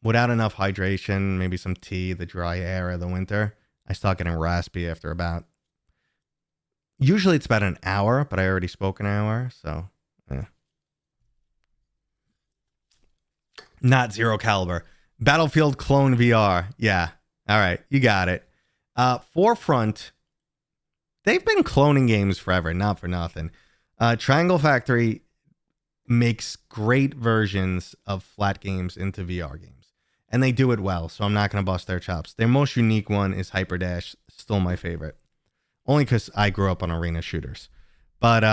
Without enough hydration, maybe some tea, the dry air of the winter, I start getting raspy after usually it's about an hour, but I already spoke an hour. So, yeah. Not Zero Caliber. Battlefield Clone VR. Yeah. All right. You got it. Forefront. They've been cloning games forever, not for nothing. Triangle Factory makes great versions of flat games into VR games. and they do it well, so I'm not going to bust their chops. Their most unique one is Hyper Dash, still my favorite. Only because I grew up on arena shooters. But,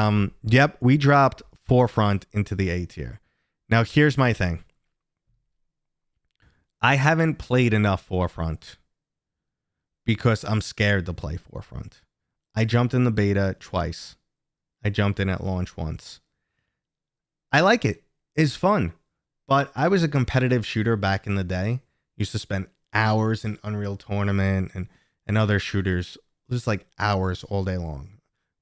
yep, we dropped Forefront into the A tier. Now, here's my thing. I haven't played enough Forefront because I'm scared to play Forefront. I jumped in the beta twice. I jumped in at launch once. I like it. It's fun. But I was a competitive shooter back in the day. Used to spend hours in Unreal Tournament and other shooters. Just like hours all day long.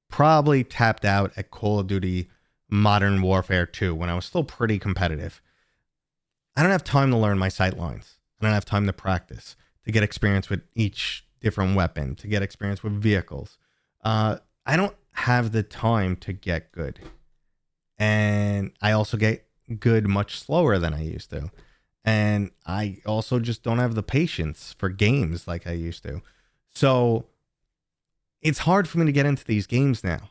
Probably tapped out at Call of Duty Modern Warfare 2 when I was still pretty competitive. I don't have time to learn my sight lines. I don't have time to practice, to get experience with each different weapon, to get experience with vehicles. I don't have the time to get good. And I also get good much slower than I used to. And I also just don't have the patience for games like I used to. So it's hard for me to get into these games now.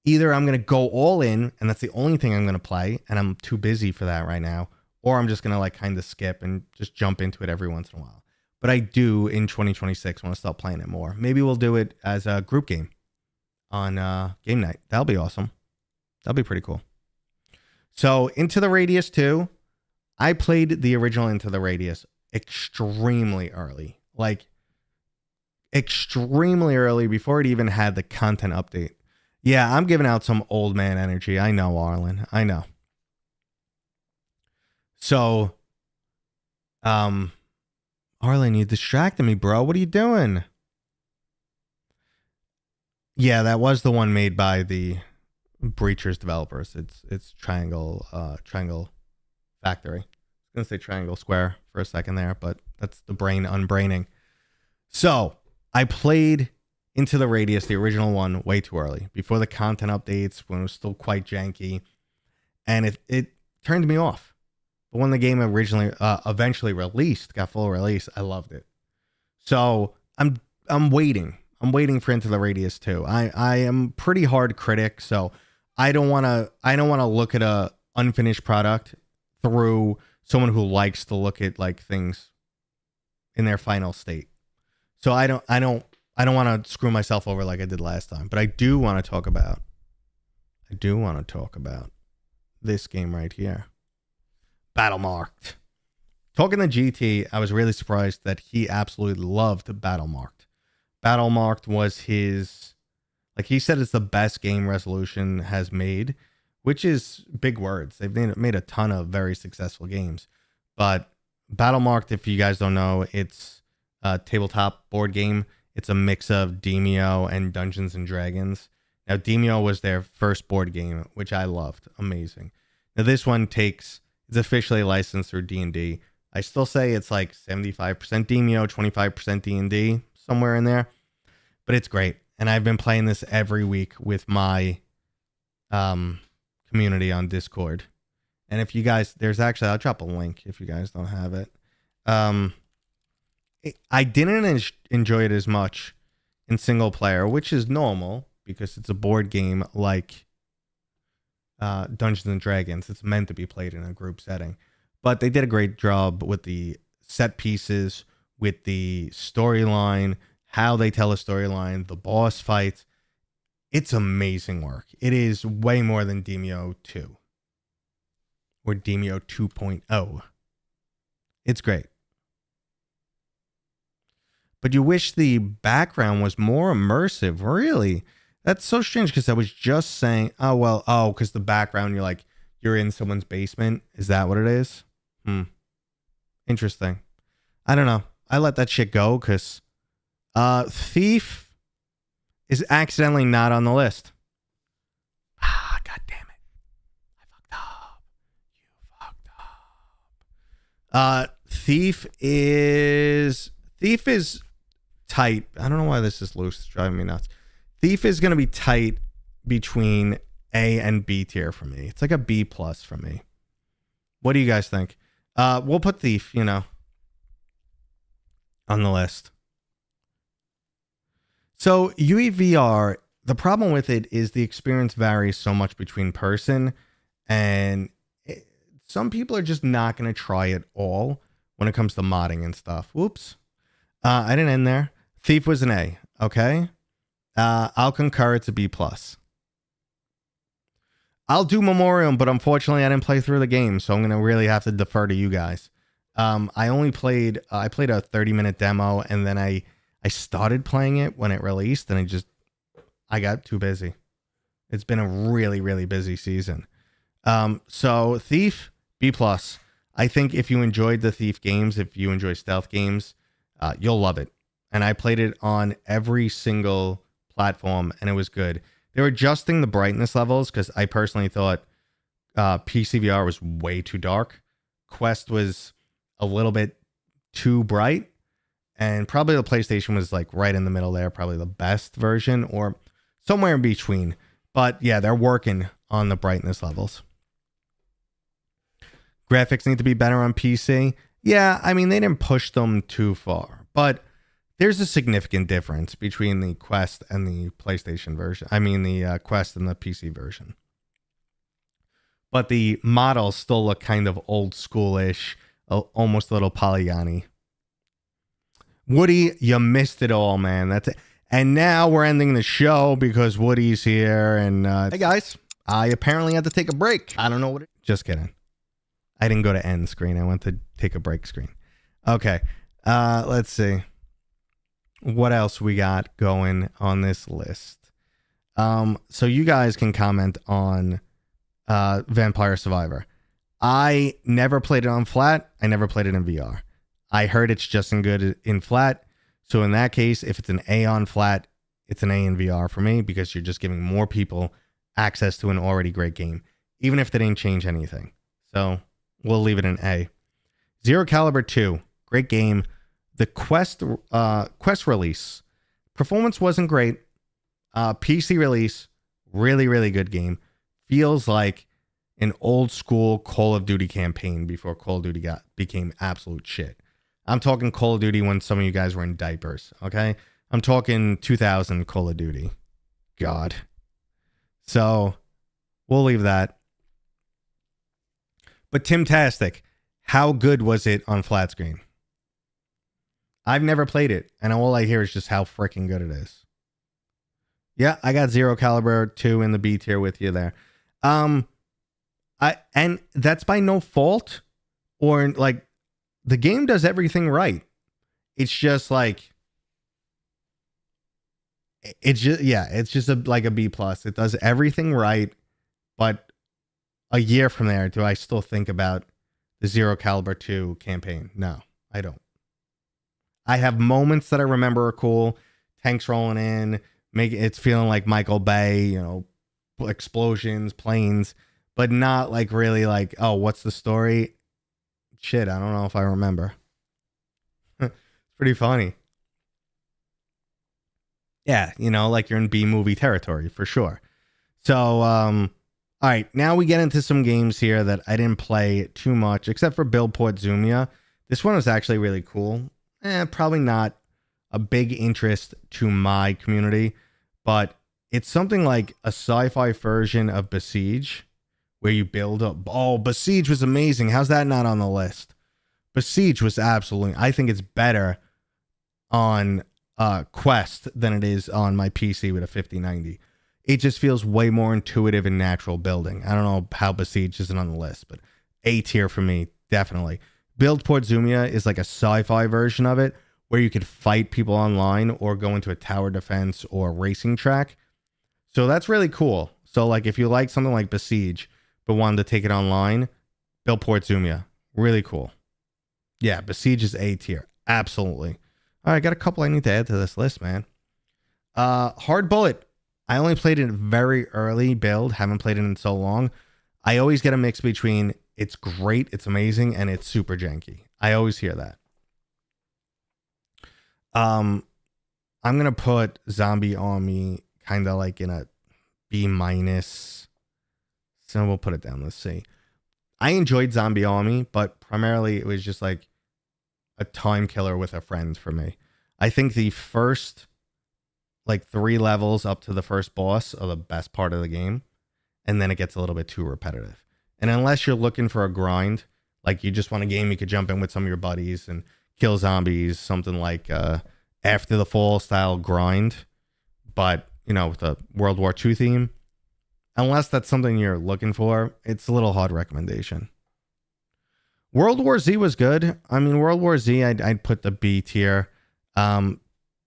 Either I'm going to go all in, and that's the only thing I'm going to play, and I'm too busy for that right now, or I'm just going to like kind of skip and just jump into it every once in a while. But I do in 2026 want to start playing it more. Maybe we'll do it as a group game on game night. That'll be awesome. That'll be pretty cool. So Into the Radius 2, I played the original Into the Radius extremely early. Like extremely early before it even had the content update. Yeah, I'm giving out some old man energy. I know, Arlen. I know. So, Arlen, you distracted me, bro. What are you doing? Yeah, that was the one made by the Breachers developers. It's Triangle Factory. I was gonna say Triangle Square for a second there, but that's the brain unbraining. So I played Into the Radius, the original one, way too early, before the content updates, when it was still quite janky, and it turned me off. But when the game eventually released, got full release, I loved it. So I'm waiting. I'm waiting for Into the Radius 2. I am pretty hard critic, so I don't want to look at a unfinished product through someone who likes to look at like things in their final state. So I don't want to screw myself over like I did last time, but I do want to talk about this game right here. Battlemarked. Talking to GT, I was really surprised that he absolutely loved Battlemarked. Battlemarked was his, like he said, it's the best game Resolution has made, which is big words. They've made a ton of very successful games. But Battlemarked, if you guys don't know, it's a tabletop board game. It's a mix of Demeo and Dungeons and Dragons. Now, Demeo was their first board game, which I loved. Amazing. Now, this one it's officially licensed through D&D. I still say it's like 75% Demeo, 25% D&D, somewhere in there. But it's great. And I've been playing this every week with my community on Discord. And if you guys, I'll drop a link if you guys don't have it. I didn't enjoy it as much in single player, which is normal because it's a board game like Dungeons and Dragons. It's meant to be played in a group setting. But they did a great job with the set pieces, with the storyline, how they tell a storyline, the boss fights. It's amazing work. It is way more than Demeo 2 or Demeo 2.0. It's great. But you wish the background was more immersive. Really? That's so strange because I was just saying, because the background, you're in someone's basement. Is that what it is? Interesting. I don't know. I let that shit go because Thief is accidentally not on the list. God damn it. I fucked up. You fucked up. Thief is tight. I don't know why this is loose. It's driving me nuts. Thief is going to be tight between A and B tier for me. It's like a B plus for me. What do you guys think? We'll put Thief, on the list. So UEVR, the problem with it is the experience varies so much between person, and some people are just not going to try it all when it comes to modding and stuff. Whoops. I didn't end there. Thief was an A. Okay. I'll concur it's a B+. I'll do Memoriam, but unfortunately I didn't play through the game, so I'm going to really have to defer to you guys. I played a 30-minute demo, and then I started playing it when it released, and I got too busy. It's been a really, really busy season. So Thief, B+. I think if you enjoyed the Thief games, if you enjoy stealth games, you'll love it. And I played it on every single platform, and it was good. They were adjusting the brightness levels because I personally thought PCVR was way too dark. Quest was a little bit too bright, and probably the PlayStation was like right in the middle there, probably the best version or somewhere in between. But yeah, they're working on the brightness levels. Graphics need to be better on PC. Yeah, I mean, they didn't push them too far, but there's a significant difference between the Quest and the PlayStation version. I mean, the Quest and the PC version. But the models still look kind of old schoolish, almost a little polygon-y. Woody, you missed it all, man. That's it. And now we're ending the show because Woody's here. And hey, guys, I apparently had to take a break. I don't know what. Just kidding. I didn't go to end screen. I went to take a break screen. Okay. Let's see. What else we got going on this list? So you guys can comment on Vampire Survivor. I never played it on flat. I never played it in VR. I heard it's just as good in flat. So in that case, if it's an A on flat, it's an A in VR for me because you're just giving more people access to an already great game, even if they didn't change anything. So we'll leave it an A. Zero Caliber 2, great game. The Quest release, performance wasn't great. PC release, really, really good game. Feels like an old school Call of Duty campaign before Call of Duty became absolute shit. I'm talking Call of Duty when some of you guys were in diapers, okay? I'm talking 2000 Call of Duty. God. So we'll leave that. But Timtastic, how good was it on flat screen? I've never played it, and all I hear is just how freaking good it is. Yeah, I got Zero Caliber 2 in the B tier with you there. And that's by no fault, or like the game does everything right. It's just like it's just like a B+. It does everything right, but a year from there, do I still think about the Zero Caliber 2 campaign? No, I don't. I have moments that I remember are cool. Tanks rolling in, it's feeling like Michael Bay, explosions, planes, but not like really like, oh, what's the story? Shit, I don't know if I remember. It's pretty funny. Yeah, like you're in B-movie territory for sure. So, all right, now we get into some games here that I didn't play too much, except for Billport Zumia. This one was actually really cool. Probably not a big interest to my community, but it's something like a sci-fi version of Besiege, where you build up. Oh, Besiege was amazing. How's that not on the list? Besiege was absolutely. I think it's better on Quest than it is on my PC with a 5090. It just feels way more intuitive and natural building. I don't know how Besiege isn't on the list, but A tier for me, definitely. Buildport Zumia is like a sci-fi version of it where you could fight people online or go into a tower defense or racing track. So that's really cool. So like if you like something like Besiege but wanted to take it online, Buildport Zumia, really cool. Yeah, Besiege is A tier. Absolutely. All right, I got a couple I need to add to this list, man. Hard Bullet. I only played it very early build. Haven't played it in so long. I always get a mix between it's great, it's amazing, and it's super janky. I always hear that. I'm going to put Zombie Army kind of like in a B-. So we'll put it down. Let's see. I enjoyed Zombie Army, but primarily it was just like a time killer with a friend for me. I think the first like 3 levels up to the first boss are the best part of the game, and then it gets a little bit too repetitive. And unless you're looking for a grind, Like you just want a game you could jump in with some of your buddies and kill zombies, something like After the Fall style grind, but with a World War II theme. Unless that's something you're looking for, it's a little hard recommendation. World War Z was good. I mean, World War Z, I'd put the B tier. The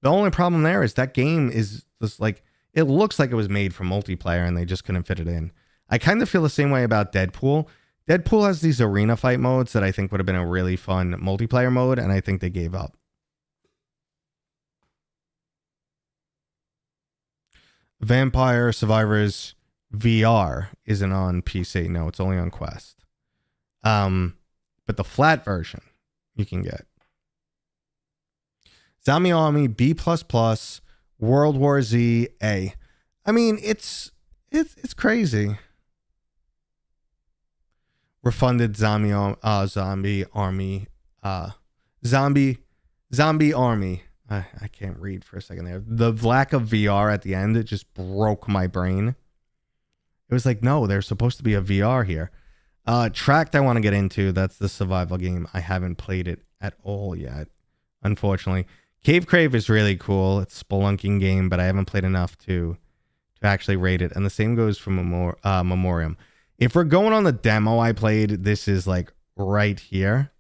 only problem there is that game is just like, it looks like it was made for multiplayer and they just couldn't fit it in. I kind of feel the same way about Deadpool. Deadpool has these arena fight modes that I think would have been a really fun multiplayer mode, and I think they gave up. Vampire Survivors VR isn't on PC. No, it's only on Quest. But the flat version you can get. Zombie Army B++, World War Z A. I mean, it's crazy. Refunded Zombie Army. I can't read for a second there. The lack of VR at the end, it just broke my brain. It was like, no, there's supposed to be a VR here. Tracked I want to get into. That's the survival game. I haven't played it at all yet, unfortunately. Cave Crave is really cool. It's a spelunking game, but I haven't played enough to actually rate it. And the same goes for Memoriam. If we're going on the demo I played, this is like right here.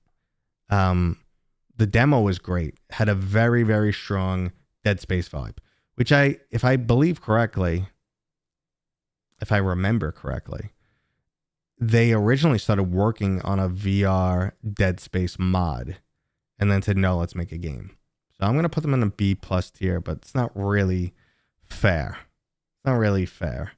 The demo was great. Had a very, very strong Dead Space vibe, which if I believe correctly, if I remember correctly, they originally started working on a VR Dead Space mod and then said, no, let's make a game. So I'm going to put them in a B+ tier, but it's not really fair. It's not really fair.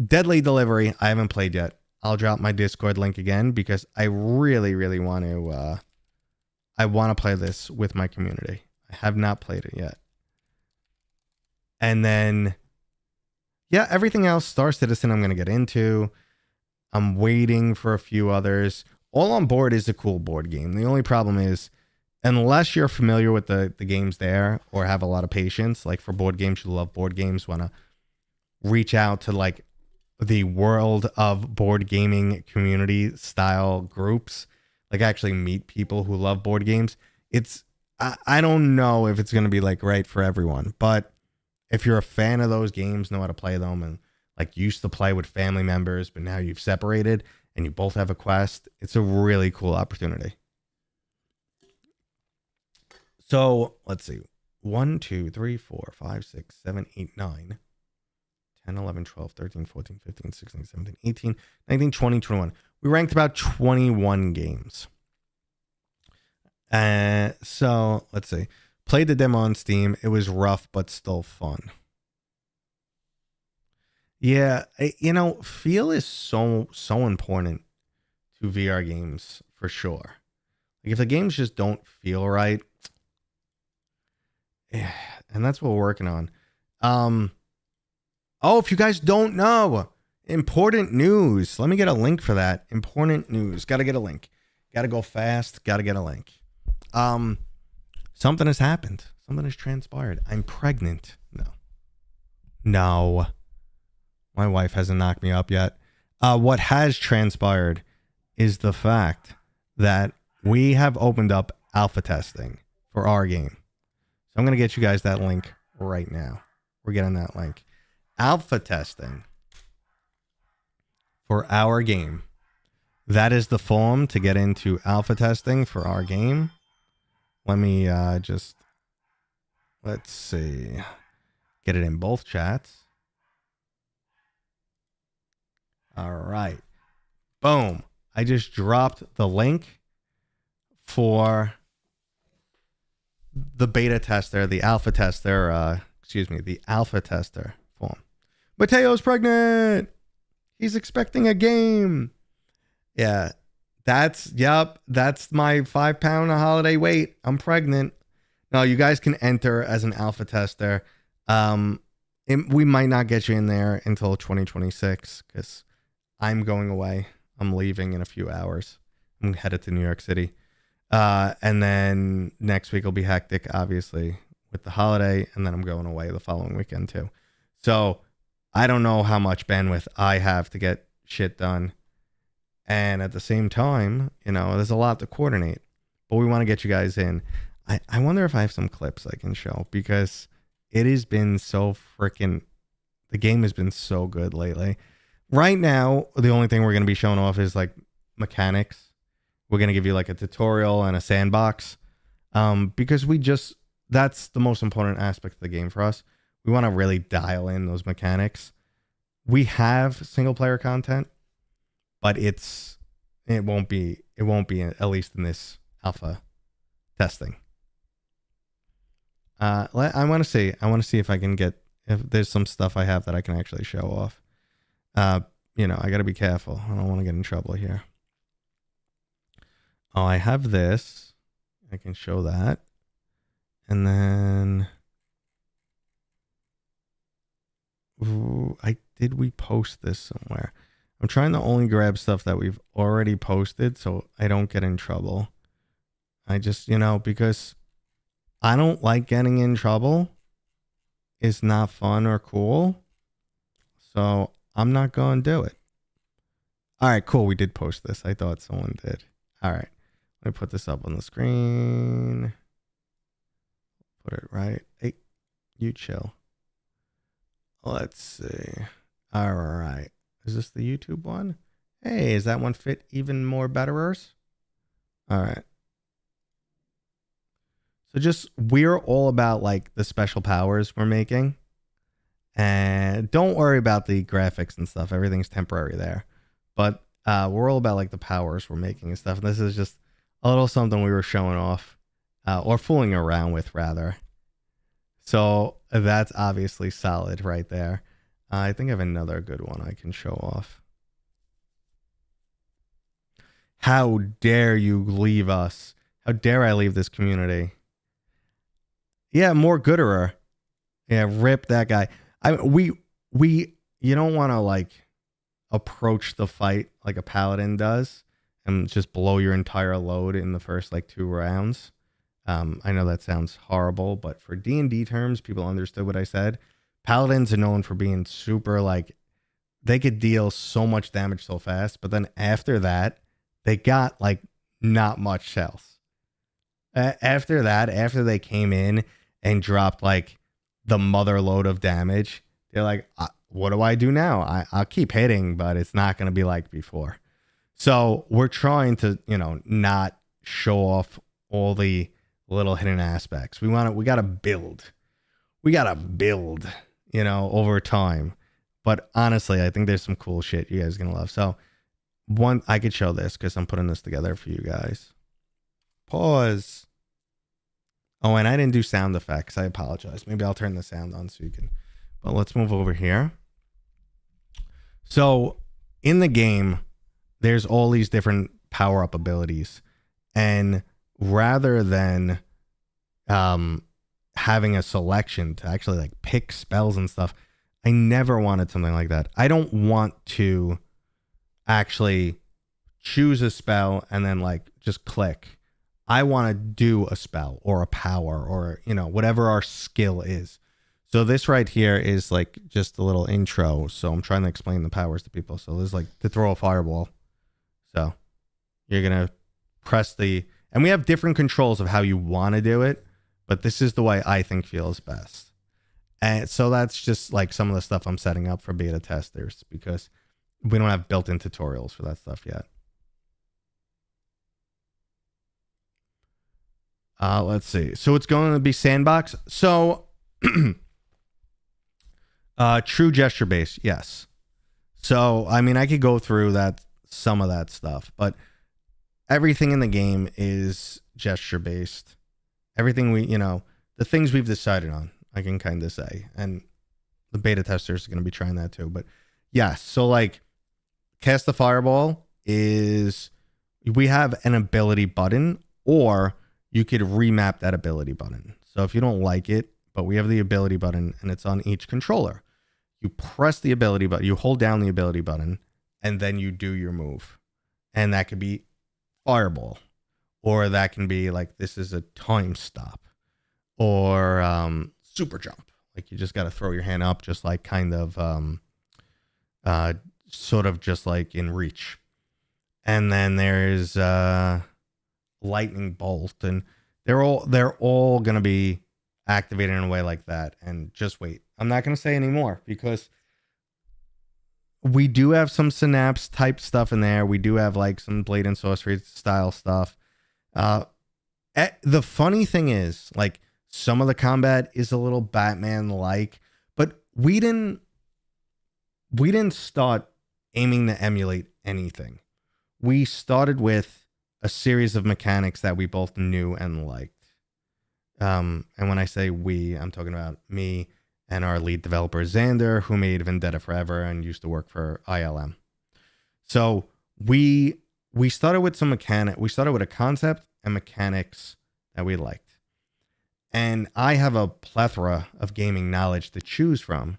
Deadly Delivery, I haven't played yet. I'll drop my Discord link again because I really, really want to play this with my community. I have not played it yet. And then, yeah, everything else, Star Citizen, I'm going to get into. I'm waiting for a few others. All on Board is a cool board game. The only problem is, unless you're familiar with the games there or have a lot of patience, like for board games, you love board games, want to reach out to like the world of board gaming community style groups, like actually meet people who love board games. I don't know if it's going to be like right for everyone, but if you're a fan of those games, know how to play them, and like used to play with family members, but now you've separated and you both have a Quest, it's a really cool opportunity. So let's see. 1, 2, 3, 4, 5, 6, 7, 8, 9, 10, 11, 12, 13, 14, 15, 16, 17, 18, 19, 20, 21. We ranked about 21 games. So let's see. Played the demo on Steam. It was rough, but still fun. Yeah, feel is so important to VR games for sure. Like if the games just don't feel right, and that's what we're working on. Oh, if you guys don't know, important news. Let me get a link for that. Important news. Got to get a link. Got to go fast. Got to get a link. Something has happened. Something has transpired. I'm pregnant. No. My wife hasn't knocked me up yet. What has transpired is the fact that we have opened up alpha testing for our game. So I'm going to get you guys that link right now. We're getting that link. Alpha testing for our game. That is the form to get into alpha testing for our game. Let me let's see. Get it in both chats. All right. Boom. I just dropped the link for the beta tester, the alpha tester, the alpha tester form. Mateo's pregnant. He's expecting a game. Yeah. That's my 5-pound holiday weight. I'm pregnant. Now you guys can enter as an alpha tester. We might not get you in there until 2026 because I'm going away. I'm leaving in a few hours. I'm headed to New York City. And then next week will be hectic, obviously, with the holiday. And then I'm going away the following weekend too. So I don't know how much bandwidth I have to get shit done. And at the same time, there's a lot to coordinate, but we want to get you guys in. I wonder if I have some clips I can show, because it has been so freaking, the game has been so good lately. Right now, the only thing we're going to be showing off is like mechanics. We're going to give you like a tutorial and a sandbox, because that's the most important aspect of the game for us. We want to really dial in those mechanics. We have single player content, but it won't be at least in this alpha testing. I want to see if I can if there's some stuff I have that I can actually show off. I got to be careful. I don't want to get in trouble here. Oh, I have this. I can show that. And then we post this somewhere? I'm trying to only grab stuff that we've already posted so I don't get in trouble. I just, because I don't like getting in trouble. It's not fun or cool. So I'm not going to do it. All right, cool. We did post this. I thought someone did. All right. Let me put this up on the screen. Put it right. Hey, you chill. Let's see. All right. Is this the YouTube one? Hey, is that one fit even more betterers? All right. So we're all about like the special powers we're making. And don't worry about the graphics and stuff. Everything's temporary there. But we're all about like the powers we're making and stuff. And this is just a little something we were showing off, or fooling around with rather. So that's obviously solid right there. I think I have another good one I can show off. How dare you leave us? How dare I leave this community? Yeah, more gooderer. Yeah, rip that guy. You don't want to like approach the fight like a paladin does and just blow your entire load in the first like 2 rounds. I know that sounds horrible, but for D&D terms, people understood what I said. Paladins are known for being super like, they could deal so much damage so fast, but then after that, they got like not much else. After they came in and dropped like the mother load of damage, they're like, what do I do now? I'll keep hitting, but it's not going to be like before. So we're trying to, not show off all the little hidden aspects. We got to build. Over time. But honestly, I think there's some cool shit you guys are going to love. So I could show this because I'm putting this together for you guys. Pause. Oh, and I didn't do sound effects. I apologize. Maybe I'll turn the sound on so you can. But let's move over here. So in the game, there's all these different power-up abilities. And rather than having a selection to actually like pick spells and stuff, I never wanted something like that. I don't want to actually choose a spell and then like just click. I want to do a spell or a power or, whatever our skill is. So this right here is like just a little intro. So I'm trying to explain the powers to people. So there's like to throw a fireball. So you're going to press and we have different controls of how you want to do it, but this is the way I think feels best. And so that's just like some of the stuff I'm setting up for beta testers because we don't have built-in tutorials for that stuff yet. Let's see. So it's going to be sandbox. So true gesture based. Yes. So, I mean, I could go through some of that stuff, but everything in the game is gesture based. Everything the things we've decided on, I can kind of say, and the beta testers are going to be trying that too, but yes. So like cast the fireball we have an ability button, or you could remap that ability button. So if you don't like it, but we have the ability button and it's on each controller, you press the ability button, you hold down the ability button, and then you do your move. And that could be fireball, or that can be like, this is a time stop, or super jump. Like you just got to throw your hand up, just like kind of, sort of just like in reach. and then there's lightning bolt, and they're all gonna be activated in a way like that. And just wait, I'm not gonna say anymore because we do have some synapse type stuff in there. We do have like some blade and sorcery style stuff. The funny thing is, like, some of the combat is a little Batman like, but we didn't start aiming to emulate anything. We started with a series of mechanics that we both knew and liked. And when I say we, I'm talking about me and our lead developer, Xander, who made Vendetta Forever and used to work for ILM. So we started with we started with a concept and mechanics that we liked. And I have a plethora of gaming knowledge to choose from.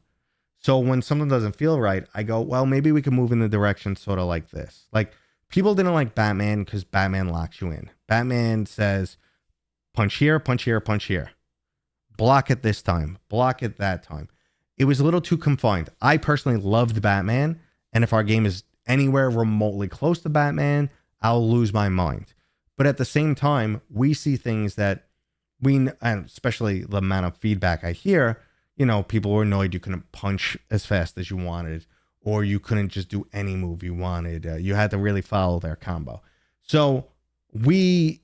So when something doesn't feel right, I go, well, maybe we can move in the direction sort of like this. Like, people didn't like Batman because Batman locks you in. Batman says, punch here, punch here, punch here. Block it this time. Block it that time. It was a little too confined. I personally loved Batman, and if our game is anywhere remotely close to Batman, I'll lose my mind. But at the same time, we see things that and especially the amount of feedback I hear, you know, people were annoyed you couldn't punch as fast as you wanted, or you couldn't just do any move you wanted. You had to really follow their combo. So we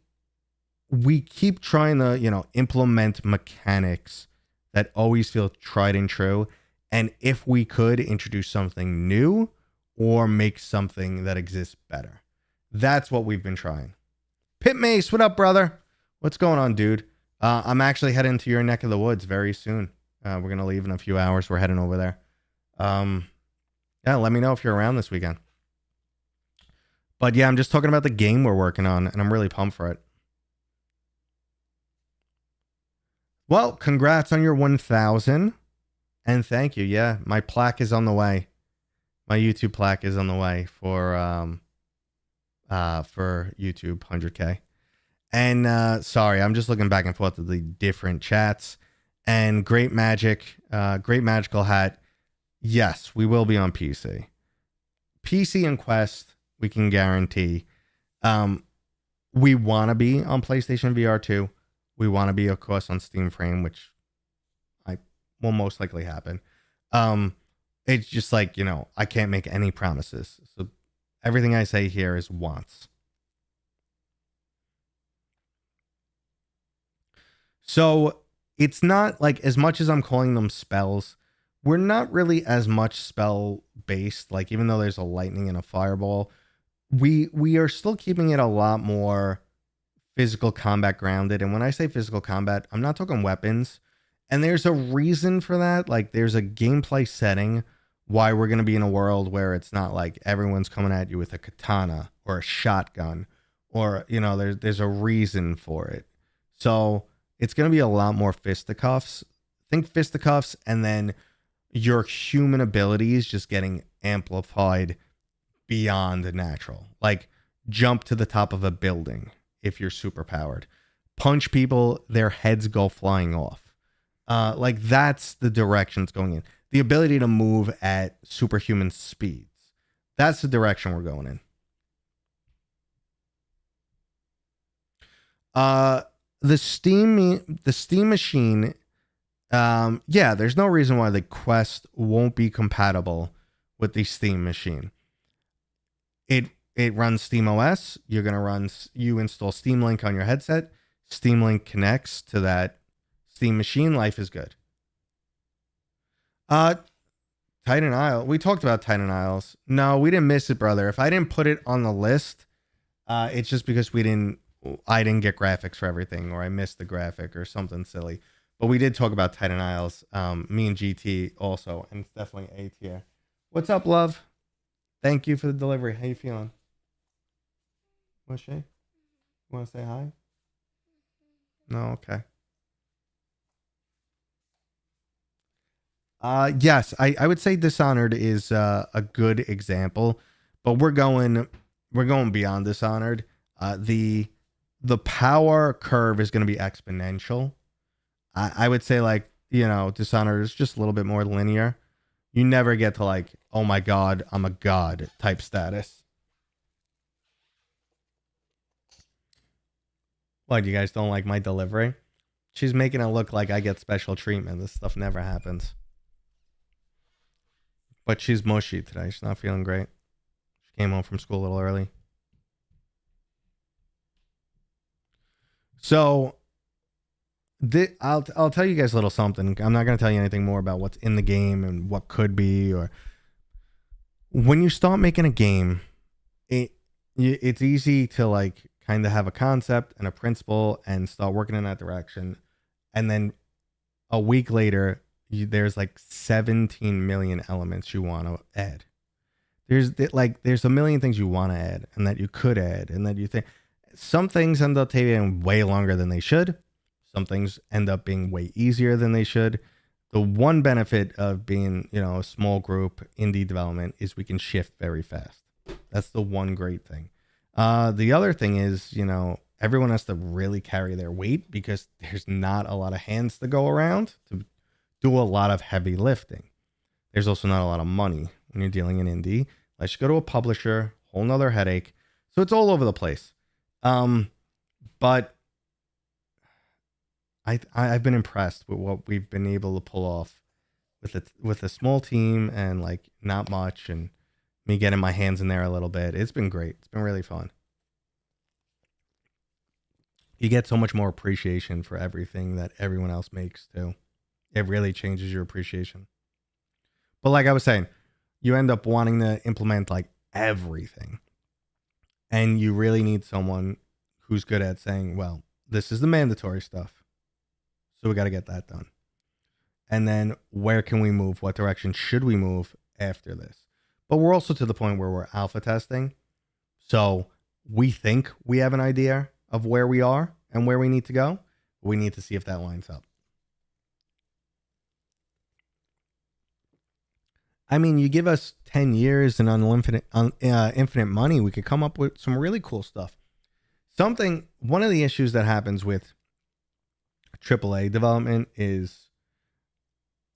keep trying to, you know, implement mechanics that always feel tried and true. And if we could introduce something new or make something that exists better, that's what we've been trying. Pit Mace, what up, brother? What's going on, dude? I'm actually heading to your neck of the woods very soon. We're going to leave in a few hours. We're heading over there. Yeah, let me know if you're around this weekend. But yeah, I'm just talking about the game we're working on, and I'm really pumped for it. Well, congrats on your 1,000. And thank you. Yeah, my plaque is on the way. My YouTube plaque is on the way for YouTube 100K. And sorry, I'm just looking back and forth to the different chats. And Great Magic, Great Magical Hat. Yes, we will be on PC. PC and Quest, we can guarantee. We want to be on PlayStation VR 2. We want to be, of course, on Steam Frame, which will most likely happen. It's just like, you know, I can't make any promises. So everything I say here is wants. So it's not like, as much as I'm calling them spells, we're not really as much spell based. Like, even though there's a lightning and a fireball, we are still keeping it a lot more physical combat grounded. And when I say physical combat, I'm not talking weapons. And there's a reason for that. Like, there's a gameplay setting why we're going to be in a world where it's not like everyone's coming at you with a katana or a shotgun, or, you know, there's a reason for it. So it's going to be a lot more fisticuffs. Think fisticuffs, and then your human abilities just getting amplified beyond the natural. Like, jump to the top of a building if you're super powered. Punch people, their heads go flying off. Like, that's the direction it's going in. The ability to move at superhuman speeds. That's the direction we're going in. The Steam machine, yeah, there's no reason why the Quest won't be compatible with the Steam machine. It runs Steam OS. You install Steam Link on your headset. Steam Link connects to that Steam machine. Life is good. Titan Isle. We talked about Titan Isles. No, we didn't miss it, brother. If I didn't put it on the list, it's just because I didn't get graphics for everything, or I missed the graphic or something silly. But we did talk about Titan Isles. Me and GT also, and it's definitely A tier. What's up, love? Thank you for the delivery. How you feeling? What's she? Want to say hi? No, okay. Yes, I would say Dishonored is a good example, but we're going beyond Dishonored. The power curve is going to be exponential. I would say, like, you know, Dishonored is just a little bit more linear. You never get to, like, oh my god, I'm a god type status. What, you guys don't like my delivery? She's making it look like I get special treatment. This stuff never happens. But she's mushy today. She's not feeling great. She came home from school a little early. So, I'll tell you guys a little something. I'm not going to tell you anything more about what's in the game and what could be. Or when you start making a game, it's easy to like kind of have a concept and a principle and start working in that direction. And then a week later, there's like 17 million elements you want to add. There's a million things you want to add and that you could add and that you think. Some things end up taking way longer than they should. Some things end up being way easier than they should. The one benefit of being, a small group indie development is we can shift very fast. That's the one great thing. The other thing is, everyone has to really carry their weight because there's not a lot of hands to go around to do a lot of heavy lifting. There's also not a lot of money when you're dealing in indie. Let's go to a publisher, whole nother headache. So it's all over the place. But I've been impressed with what we've been able to pull off with a small team and like not much, and me getting my hands in there a little bit. It's been great. It's been really fun. You get so much more appreciation for everything that everyone else makes too. It really changes your appreciation. But like I was saying, you end up wanting to implement like everything. And you really need someone who's good at saying, well, this is the mandatory stuff. So we got to get that done. And then where can we move? What direction should we move after this? But we're also to the point where we're alpha testing. So we think we have an idea of where we are and where we need to go. We need to see if that lines up. I mean, you give us 10 years and infinite money, we could come up with some really cool stuff. One of the issues that happens with AAA development is,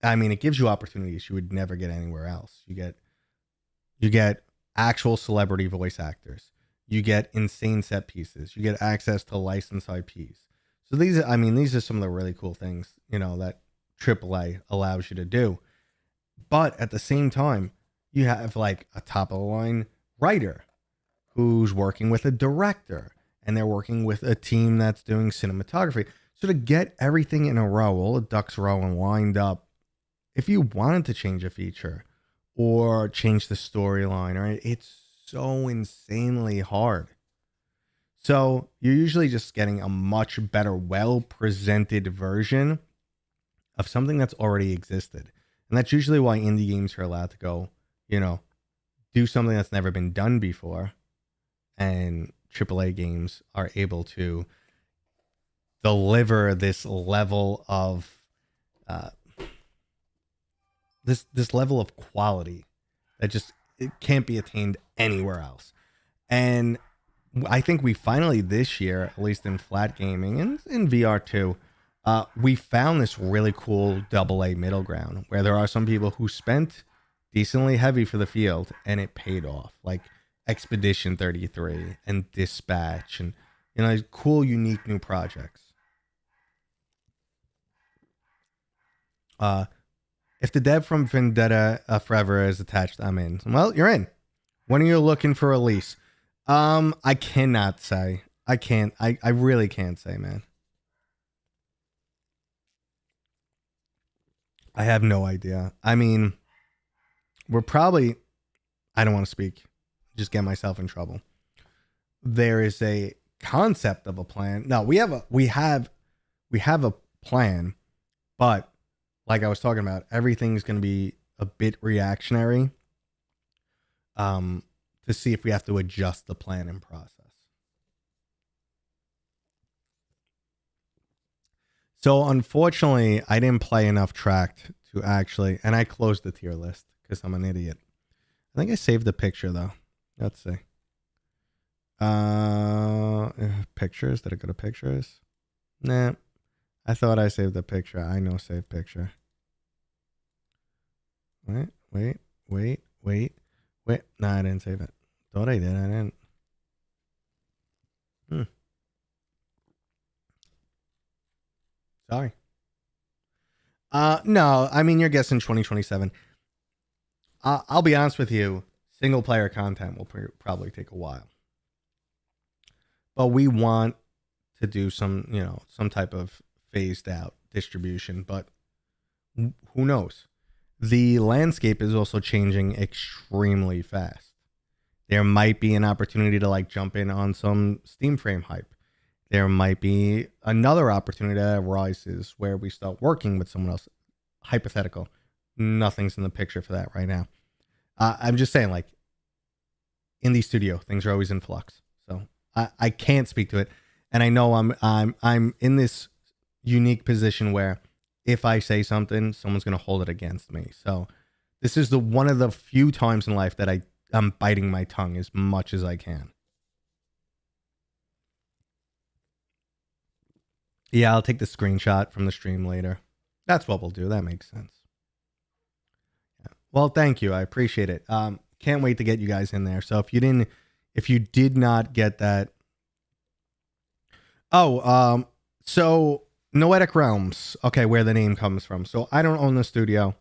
it gives you opportunities you would never get anywhere else. You get actual celebrity voice actors. You get insane set pieces. You get access to licensed IPs. So these are some of the really cool things, that AAA allows you to do. But at the same time, you have like a top of the line writer who's working with a director, and they're working with a team that's doing cinematography. So to get everything in a row, all the ducks row and lined up, if you wanted to change a feature or change the storyline, right, it's so insanely hard. So you're usually just getting a much better, well-presented version of something that's already existed. And that's usually why indie games are allowed to go, do something that's never been done before. And AAA games are able to deliver this level of this level of quality that it can't be attained anywhere else. And I think we finally this year, at least in flat gaming and in VR too, we found this really cool AA middle ground where there are some people who spent decently heavy for the field and it paid off, like Expedition 33 and Dispatch and cool, unique new projects. If the dev from Vendetta Forever is attached, I'm in. Well, you're in. When are you looking for release? I cannot say. I can't. I really can't say, man. I have no idea. We're probably, I don't want to speak, just get myself in trouble. There is a concept of a plan. No, we have a plan, but like I was talking about, everything's going to be a bit reactionary to see if we have to adjust the plan and process. So unfortunately, I didn't play enough Tracked to actually, and I closed the tier list because I'm an idiot. I think I saved the picture though. Let's see. Pictures. Did I go to pictures? Nah. I thought I saved the picture. I know save picture. Wait. No, I didn't save it. Thought I did. I didn't. Sorry. No, I mean, you're guessing 2027. I'll be honest with you. Single player content will probably take a while. But we want to do some type of phased out distribution. But who knows? The landscape is also changing extremely fast. There might be an opportunity to like jump in on some Steam frame hype. There might be another opportunity that arises where we start working with someone else. Hypothetical. Nothing's in the picture for that right now. I'm just saying, like, indie studio, things are always in flux. So I can't speak to it. And I know I'm in this unique position where if I say something, someone's gonna hold it against me. So this is one of the few times in life that I'm biting my tongue as much as I can. Yeah, I'll take the screenshot from the stream later. That's what we'll do. That makes sense. Yeah. Well, thank you. I appreciate it. Can't wait to get you guys in there. So if you did not get that. Oh, so Noetic Realms. Okay, where the name comes from. So I don't own the studio.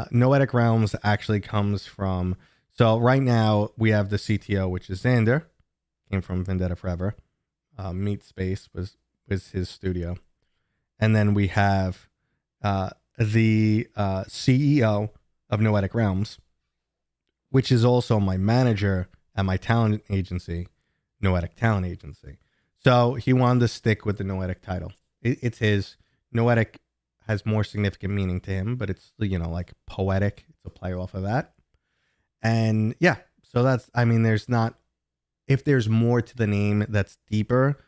Noetic Realms actually comes from. So right now we have the CTO, which is Xander, came from Vendetta Forever. Meat Space was his studio, and then we have the CEO of Noetic Realms, which is also my manager at my talent agency, Noetic Talent Agency. So he wanted to stick with the Noetic title. It's his. Noetic has more significant meaning to him, but it's, like poetic. It's a play off of that. And yeah, so that's, I mean, if there's more to the name that's deeper,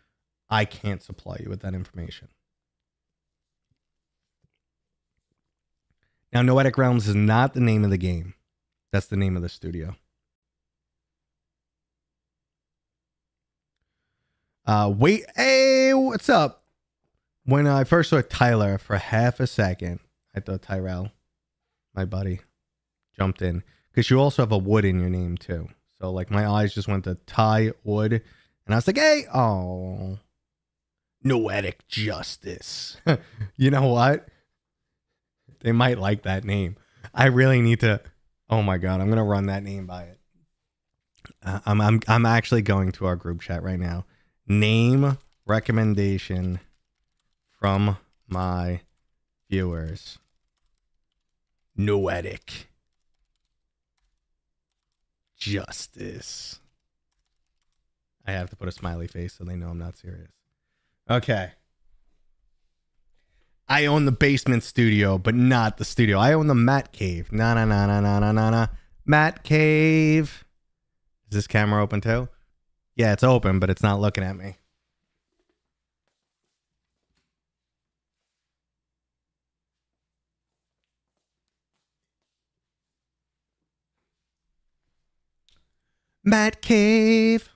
I can't supply you with that information. Now, Noetic Realms is not the name of the game. That's the name of the studio. Wait, hey, what's up? When I first saw Tyler for half a second, I thought Tyrell, my buddy, jumped in. Because you also have a Wood in your name, too. So, like, my eyes just went to Ty Wood. And I was like, hey, oh, Noetic Justice. You know what? They might like that name. I really need to. Oh my god, I'm gonna run that name by it. I'm actually going to our group chat right now. Name recommendation from my viewers. Noetic Justice. I have to put a smiley face so they know I'm not serious. Okay. I own the basement studio, but not the studio. I own the Mat Cave. Na. Mat Cave. Is this camera open too? Yeah, it's open, but it's not looking at me. Mat Cave.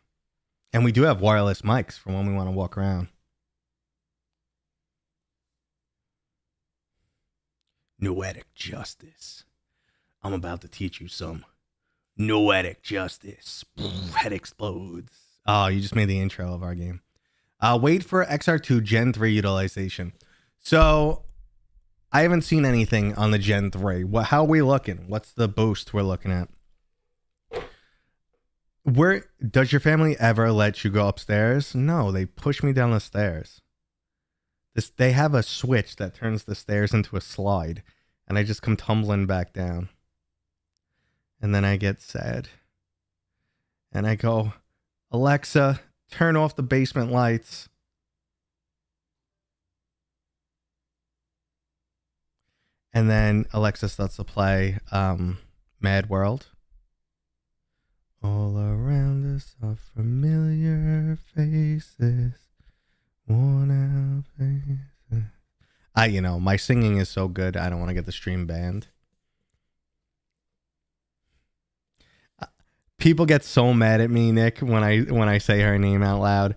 And we do have wireless mics for when we want to walk around. Noetic Justice. I'm about to teach you some Noetic Justice. Head explodes. Oh, you just made the intro of our game. Wait for XR2 Gen 3 utilization. So, I haven't seen anything on the Gen 3. How are we looking? What's the boost we're looking at? Does your family ever let you go upstairs? No, they push me down the stairs. They have a switch that turns the stairs into a slide, and I just come tumbling back down. And then I get sad. And I go, Alexa, turn off the basement lights. And then Alexa starts to play Mad World. All around us are familiar faces. Worn out faces. My singing is so good, I don't want to get the stream banned. People get so mad at me, Nick, when I say her name out loud.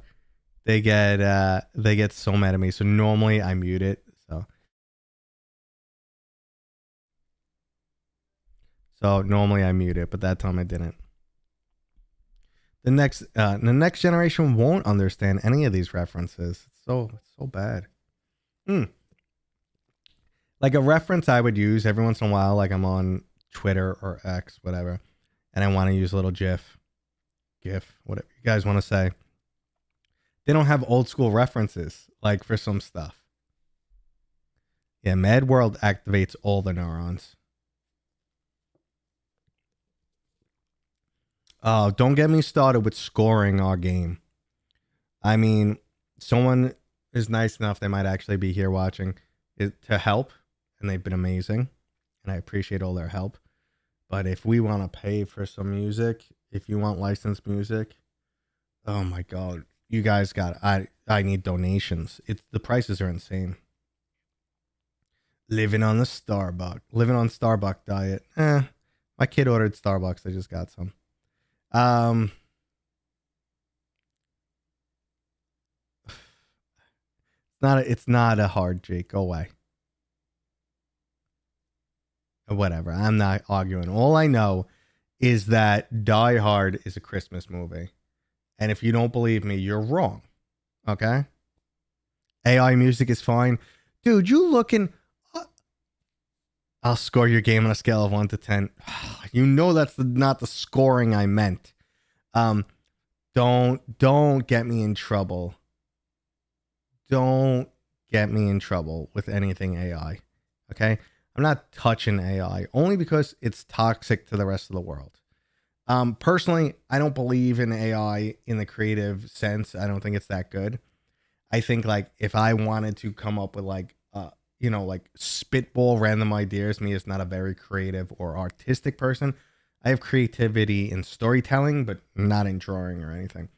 They get so mad at me. So normally I mute it. So normally I mute it, but that time I didn't. The next generation won't understand any of these references. It's so bad. Like a reference I would use every once in a while, like I'm on Twitter or X, whatever, and I want to use a little GIF, whatever you guys want to say. They don't have old school references, like for some stuff. Yeah, Mad World activates all the neurons. Oh, don't get me started with scoring our game. I mean, someone is nice enough, they might actually be here watching it to help, and they've been amazing, and I appreciate all their help. But if we want to pay for some music, if you want licensed music, oh my God, you guys got it. I need donations. The prices are insane. Living on Starbucks diet. My kid ordered Starbucks. I just got some. It's not a hard, Jake. Go away. Whatever. I'm not arguing. All I know is that Die Hard is a Christmas movie. And if you don't believe me, you're wrong. Okay? AI music is fine. Dude, you looking... I'll score your game on a scale of 1 to 10. You know that's not the scoring I meant. Don't get me in trouble. Don't get me in trouble with anything AI. Okay? I'm not touching AI only because it's toxic to the rest of the world. Personally, I don't believe in AI in the creative sense. I don't think it's that good. I think like if I wanted to come up with like spitball random ideas, me is not a very creative or artistic person. I have creativity in storytelling, but not in drawing or anything.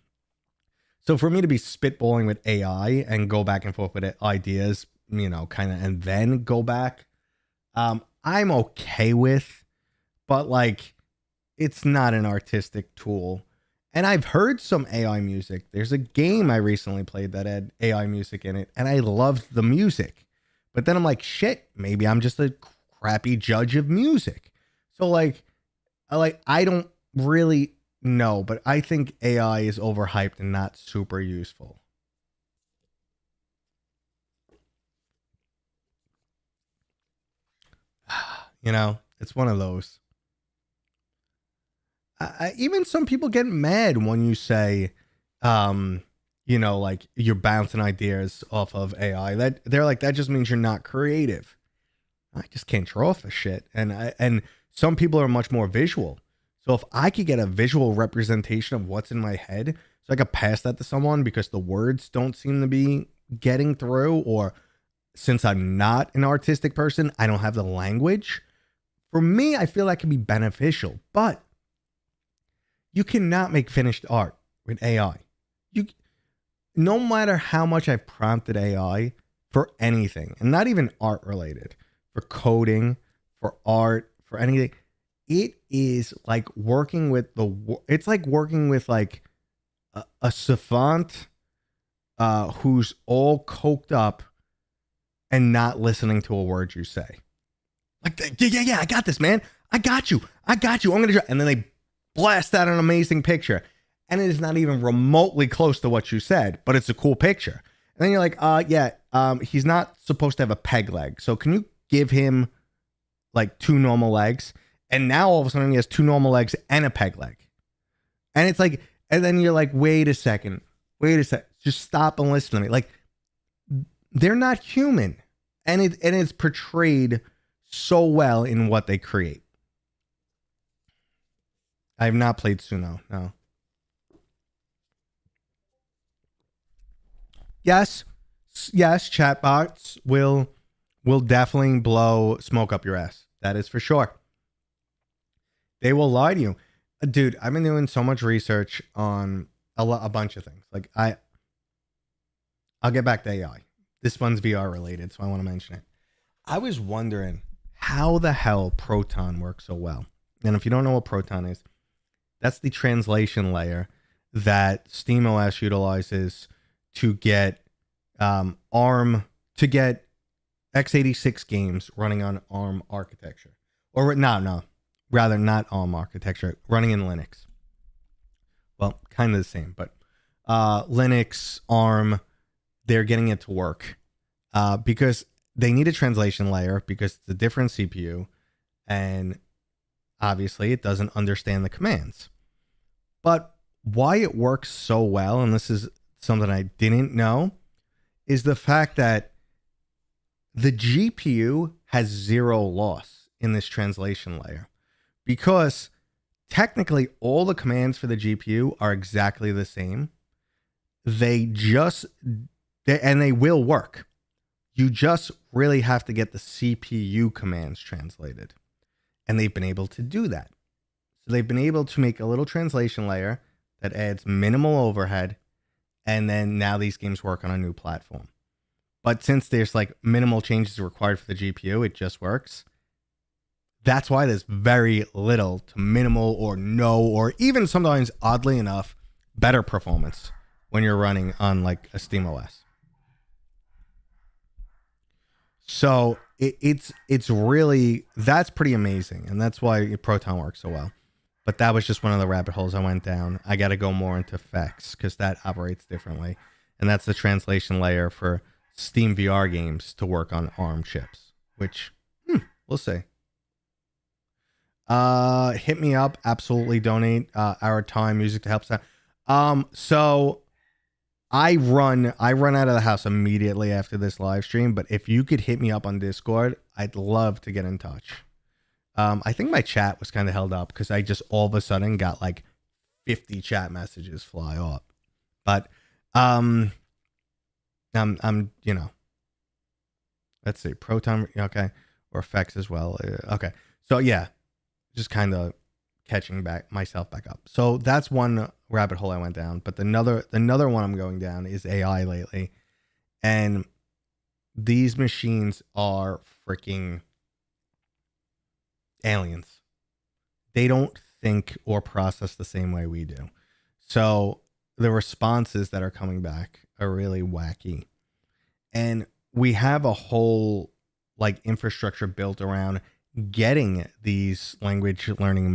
So for me to be spitballing with AI and go back and forth with ideas, and then go back, I'm okay with, but like, it's not an artistic tool. And I've heard some AI music. There's a game I recently played that had AI music in it, and I loved the music. But then I'm like, shit, maybe I'm just a crappy judge of music. So I don't really know, but I think AI is overhyped and not super useful. It's one of those. Even some people get mad when you say, like you're bouncing ideas off of AI. That they're like, that just means you're not creative. I just can't draw for shit. And some people are much more visual. So if I could get a visual representation of what's in my head, so I could pass that to someone because the words don't seem to be getting through, or since I'm not an artistic person, I don't have the language. For me, I feel that can be beneficial, but you cannot make finished art with AI. No matter how much I've prompted AI for anything, and not even art related, for coding, for art, for anything, it is like working with it's like working with like a savant who's all coked up and not listening to a word you say. Like, yeah, I got this, man. I got you. I'm going to try. And then they blast out an amazing picture. And it is not even remotely close to what you said, but it's a cool picture. And then you're like, he's not supposed to have a peg leg. So can you give him like 2 normal legs? And now all of a sudden he has 2 normal legs and a peg leg. And it's like, and then you're like, wait a second. Just stop and listen to me. Like, they're not human. And it's portrayed so well in what they create. I have not played Suno, no. Yes, chatbots will definitely blow smoke up your ass. That is for sure. They will lie to you. Dude, I've been doing so much research on a bunch of things. Like I'll get back to AI. This one's VR related, so I want to mention it. I was wondering how the hell Proton works so well. And if you don't know what Proton is, that's the translation layer that SteamOS utilizes to get ARM, to get x86 games running on ARM architecture. Or rather not ARM architecture, running in Linux. Well, kind of the same, but Linux, ARM, they're getting it to work. because they need a translation layer because it's a different CPU, and obviously it doesn't understand the commands. But why it works so well, and this is something I didn't know, is the fact that the GPU has zero loss in this translation layer, because technically all the commands for the GPU are exactly the same. They will work. You just really have to get the CPU commands translated. And they've been able to do that. So they've been able to make a little translation layer that adds minimal overhead. And then now these games work on a new platform. But since there's like minimal changes required for the GPU, it just works. That's why there's very little to minimal or no, or even sometimes, oddly enough, better performance when you're running on like a SteamOS. So it's really, that's pretty amazing. And that's why Proton works so well. But that was just one of the rabbit holes I went down. I got to go more into effects because that operates differently. And that's the translation layer for Steam VR games to work on ARM chips, which we'll see. Hit me up. Absolutely donate our time, music to help us out. So I run out of the house immediately after this live stream, but if you could hit me up on Discord, I'd love to get in touch. I think my chat was kind of held up because I just all of a sudden got like 50 chat messages fly up. But I'm let's see, Proton, okay, or effects as well. Okay. So yeah, just kind of catching myself back up. So that's one rabbit hole I went down, but another one I'm going down is AI lately. And these machines are freaking aliens. They don't think or process the same way we do. So the responses that are coming back are really wacky. And we have a whole like infrastructure built around getting these language learning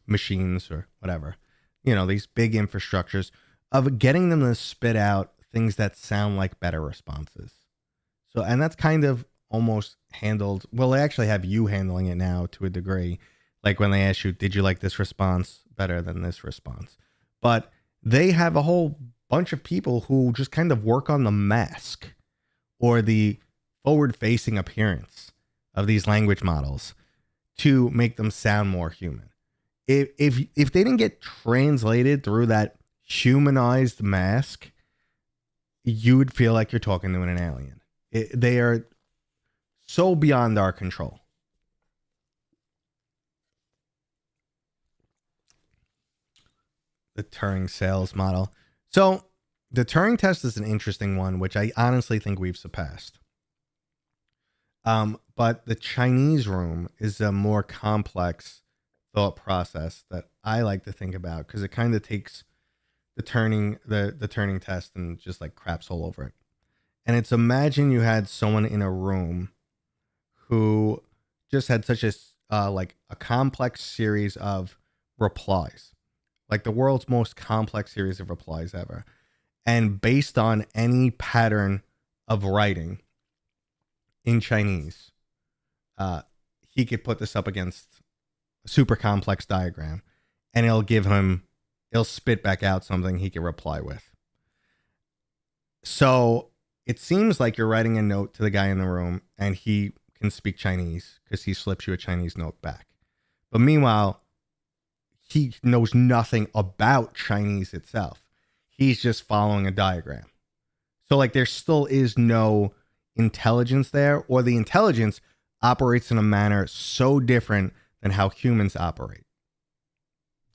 machines or whatever, these big infrastructures of getting them to spit out things that sound like better responses. So, and that's kind of almost handled. Well, they actually have you handling it now to a degree. Like when they ask you, did you like this response better than this response? But they have a whole bunch of people who just kind of work on the mask or the forward-facing appearance of these language models to make them sound more human. If they didn't get translated through that humanized mask, you would feel like you're talking to an alien. They are so beyond our control. The Turing sales model. So the Turing test is an interesting one, which I honestly think we've surpassed. But the Chinese room is a more complex thought process that I like to think about because it kind of takes the Turing test and just like craps all over it. And it's, imagine you had someone in a room who just had such a complex series of replies, like the world's most complex series of replies ever. And based on any pattern of writing in Chinese, he could put this up against a super complex diagram and it'll spit back out something he can reply with. So it seems like you're writing a note to the guy in the room and he can speak Chinese because he slips you a Chinese note back. But meanwhile, he knows nothing about Chinese itself. He's just following a diagram. So like there still is no intelligence there, or the intelligence operates in a manner so different than how humans operate.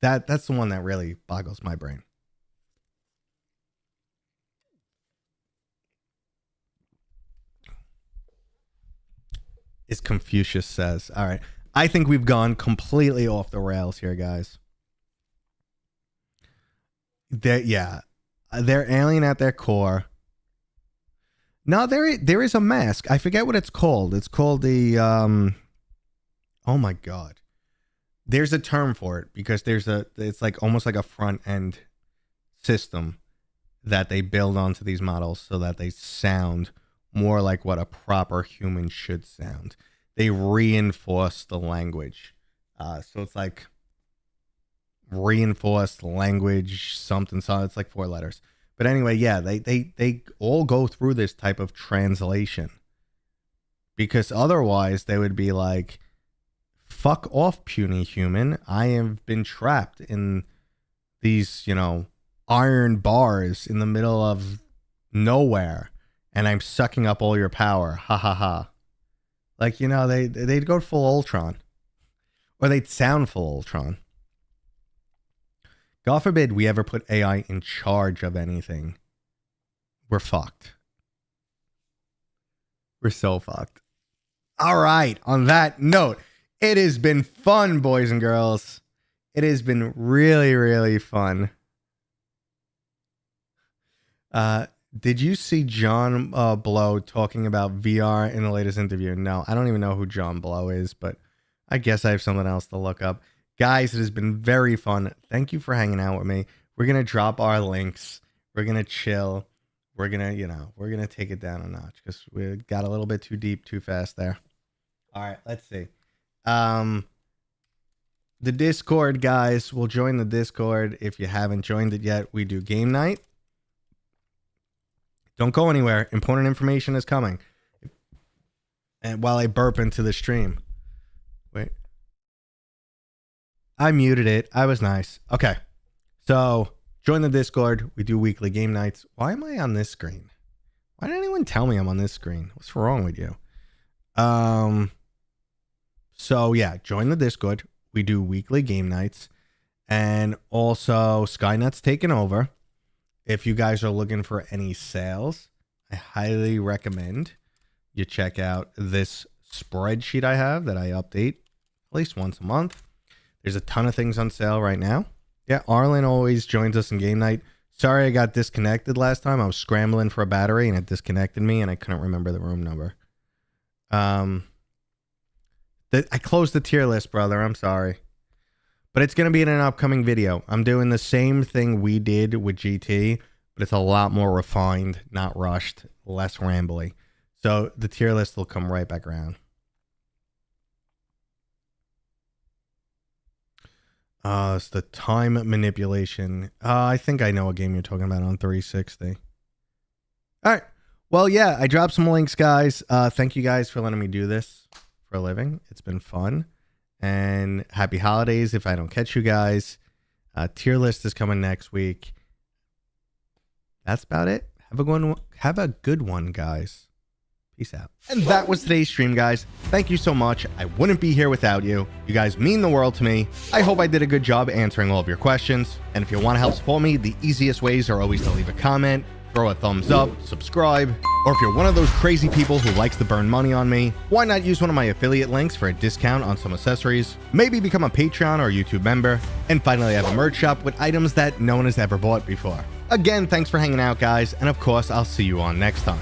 That's the one that really boggles my brain. As Confucius says. All right. I think we've gone completely off the rails here, guys. They're alien at their core. No, there is a mask. I forget what it's called. It's called the oh my god. There's a term for it because it's like almost like a front end system that they build onto these models so that they sound more like what a proper human should sound. They reinforce the language. So it's like reinforced language, something. It's like 4 letters. But anyway, yeah, they all go through this type of translation. Because otherwise they would be like, fuck off, puny human. I have been trapped in these, iron bars in the middle of nowhere, and I'm sucking up all your power. Ha ha ha. Like, they'd go full Ultron. Or they'd sound full Ultron. God forbid we ever put AI in charge of anything. We're fucked. We're so fucked. All right. On that note, it has been fun, boys and girls. It has been really, really fun. Did you see John Blow talking about VR in the latest interview? No, I don't even know who John Blow is, but I guess I have something else to look up. Guys, it has been very fun. Thank you for hanging out with me. We're going to drop our links. We're going to chill. We're going to, we're going to take it down a notch because we got a little bit too deep too fast there. All right, let's see. The Discord, guys, we'll join the Discord. If you haven't joined it yet, we do game night. Don't go anywhere. Important information is coming. And while I burp into the stream. Wait. I muted it. I was nice. Okay. So, join the Discord. We do weekly game nights. Why am I on this screen? Why didn't anyone tell me I'm on this screen? What's wrong with you? So, yeah, join the Discord. We do weekly game nights. And also, Skynet's taken over. If you guys are looking for any sales, I highly recommend you check out this spreadsheet I have that I update at least once a month. There's a ton of things on sale right now. Yeah, Arlen always joins us in game night. Sorry I got disconnected last time. I was scrambling for a battery and it disconnected me and I couldn't remember the room number. I closed the tier list, brother. I'm sorry. But it's going to be in an upcoming video. I'm doing the same thing we did with GT, but it's a lot more refined, not rushed, less rambly. So the tier list will come right back around. It's the time manipulation. I think I know what game you're talking about on 360. All right. Well, yeah, I dropped some links, guys. Thank you guys for letting me do this for a living. It's been fun. And happy holidays if I don't catch you guys. Tier list is coming next week. That's about it. Have a good one, guys. Peace out. And that was today's stream, guys. Thank you so much. I wouldn't be here without you. You guys mean the world to me. I hope I did a good job answering all of your questions. And if you want to help support me, the easiest ways are always to leave a comment, throw a thumbs up, subscribe, or if you're one of those crazy people who likes to burn money on me, why not use one of my affiliate links for a discount on some accessories? Maybe become a Patreon or YouTube member. And finally, I have a merch shop with items that no one has ever bought before. Again, thanks for hanging out, guys. And of course, I'll see you on next time.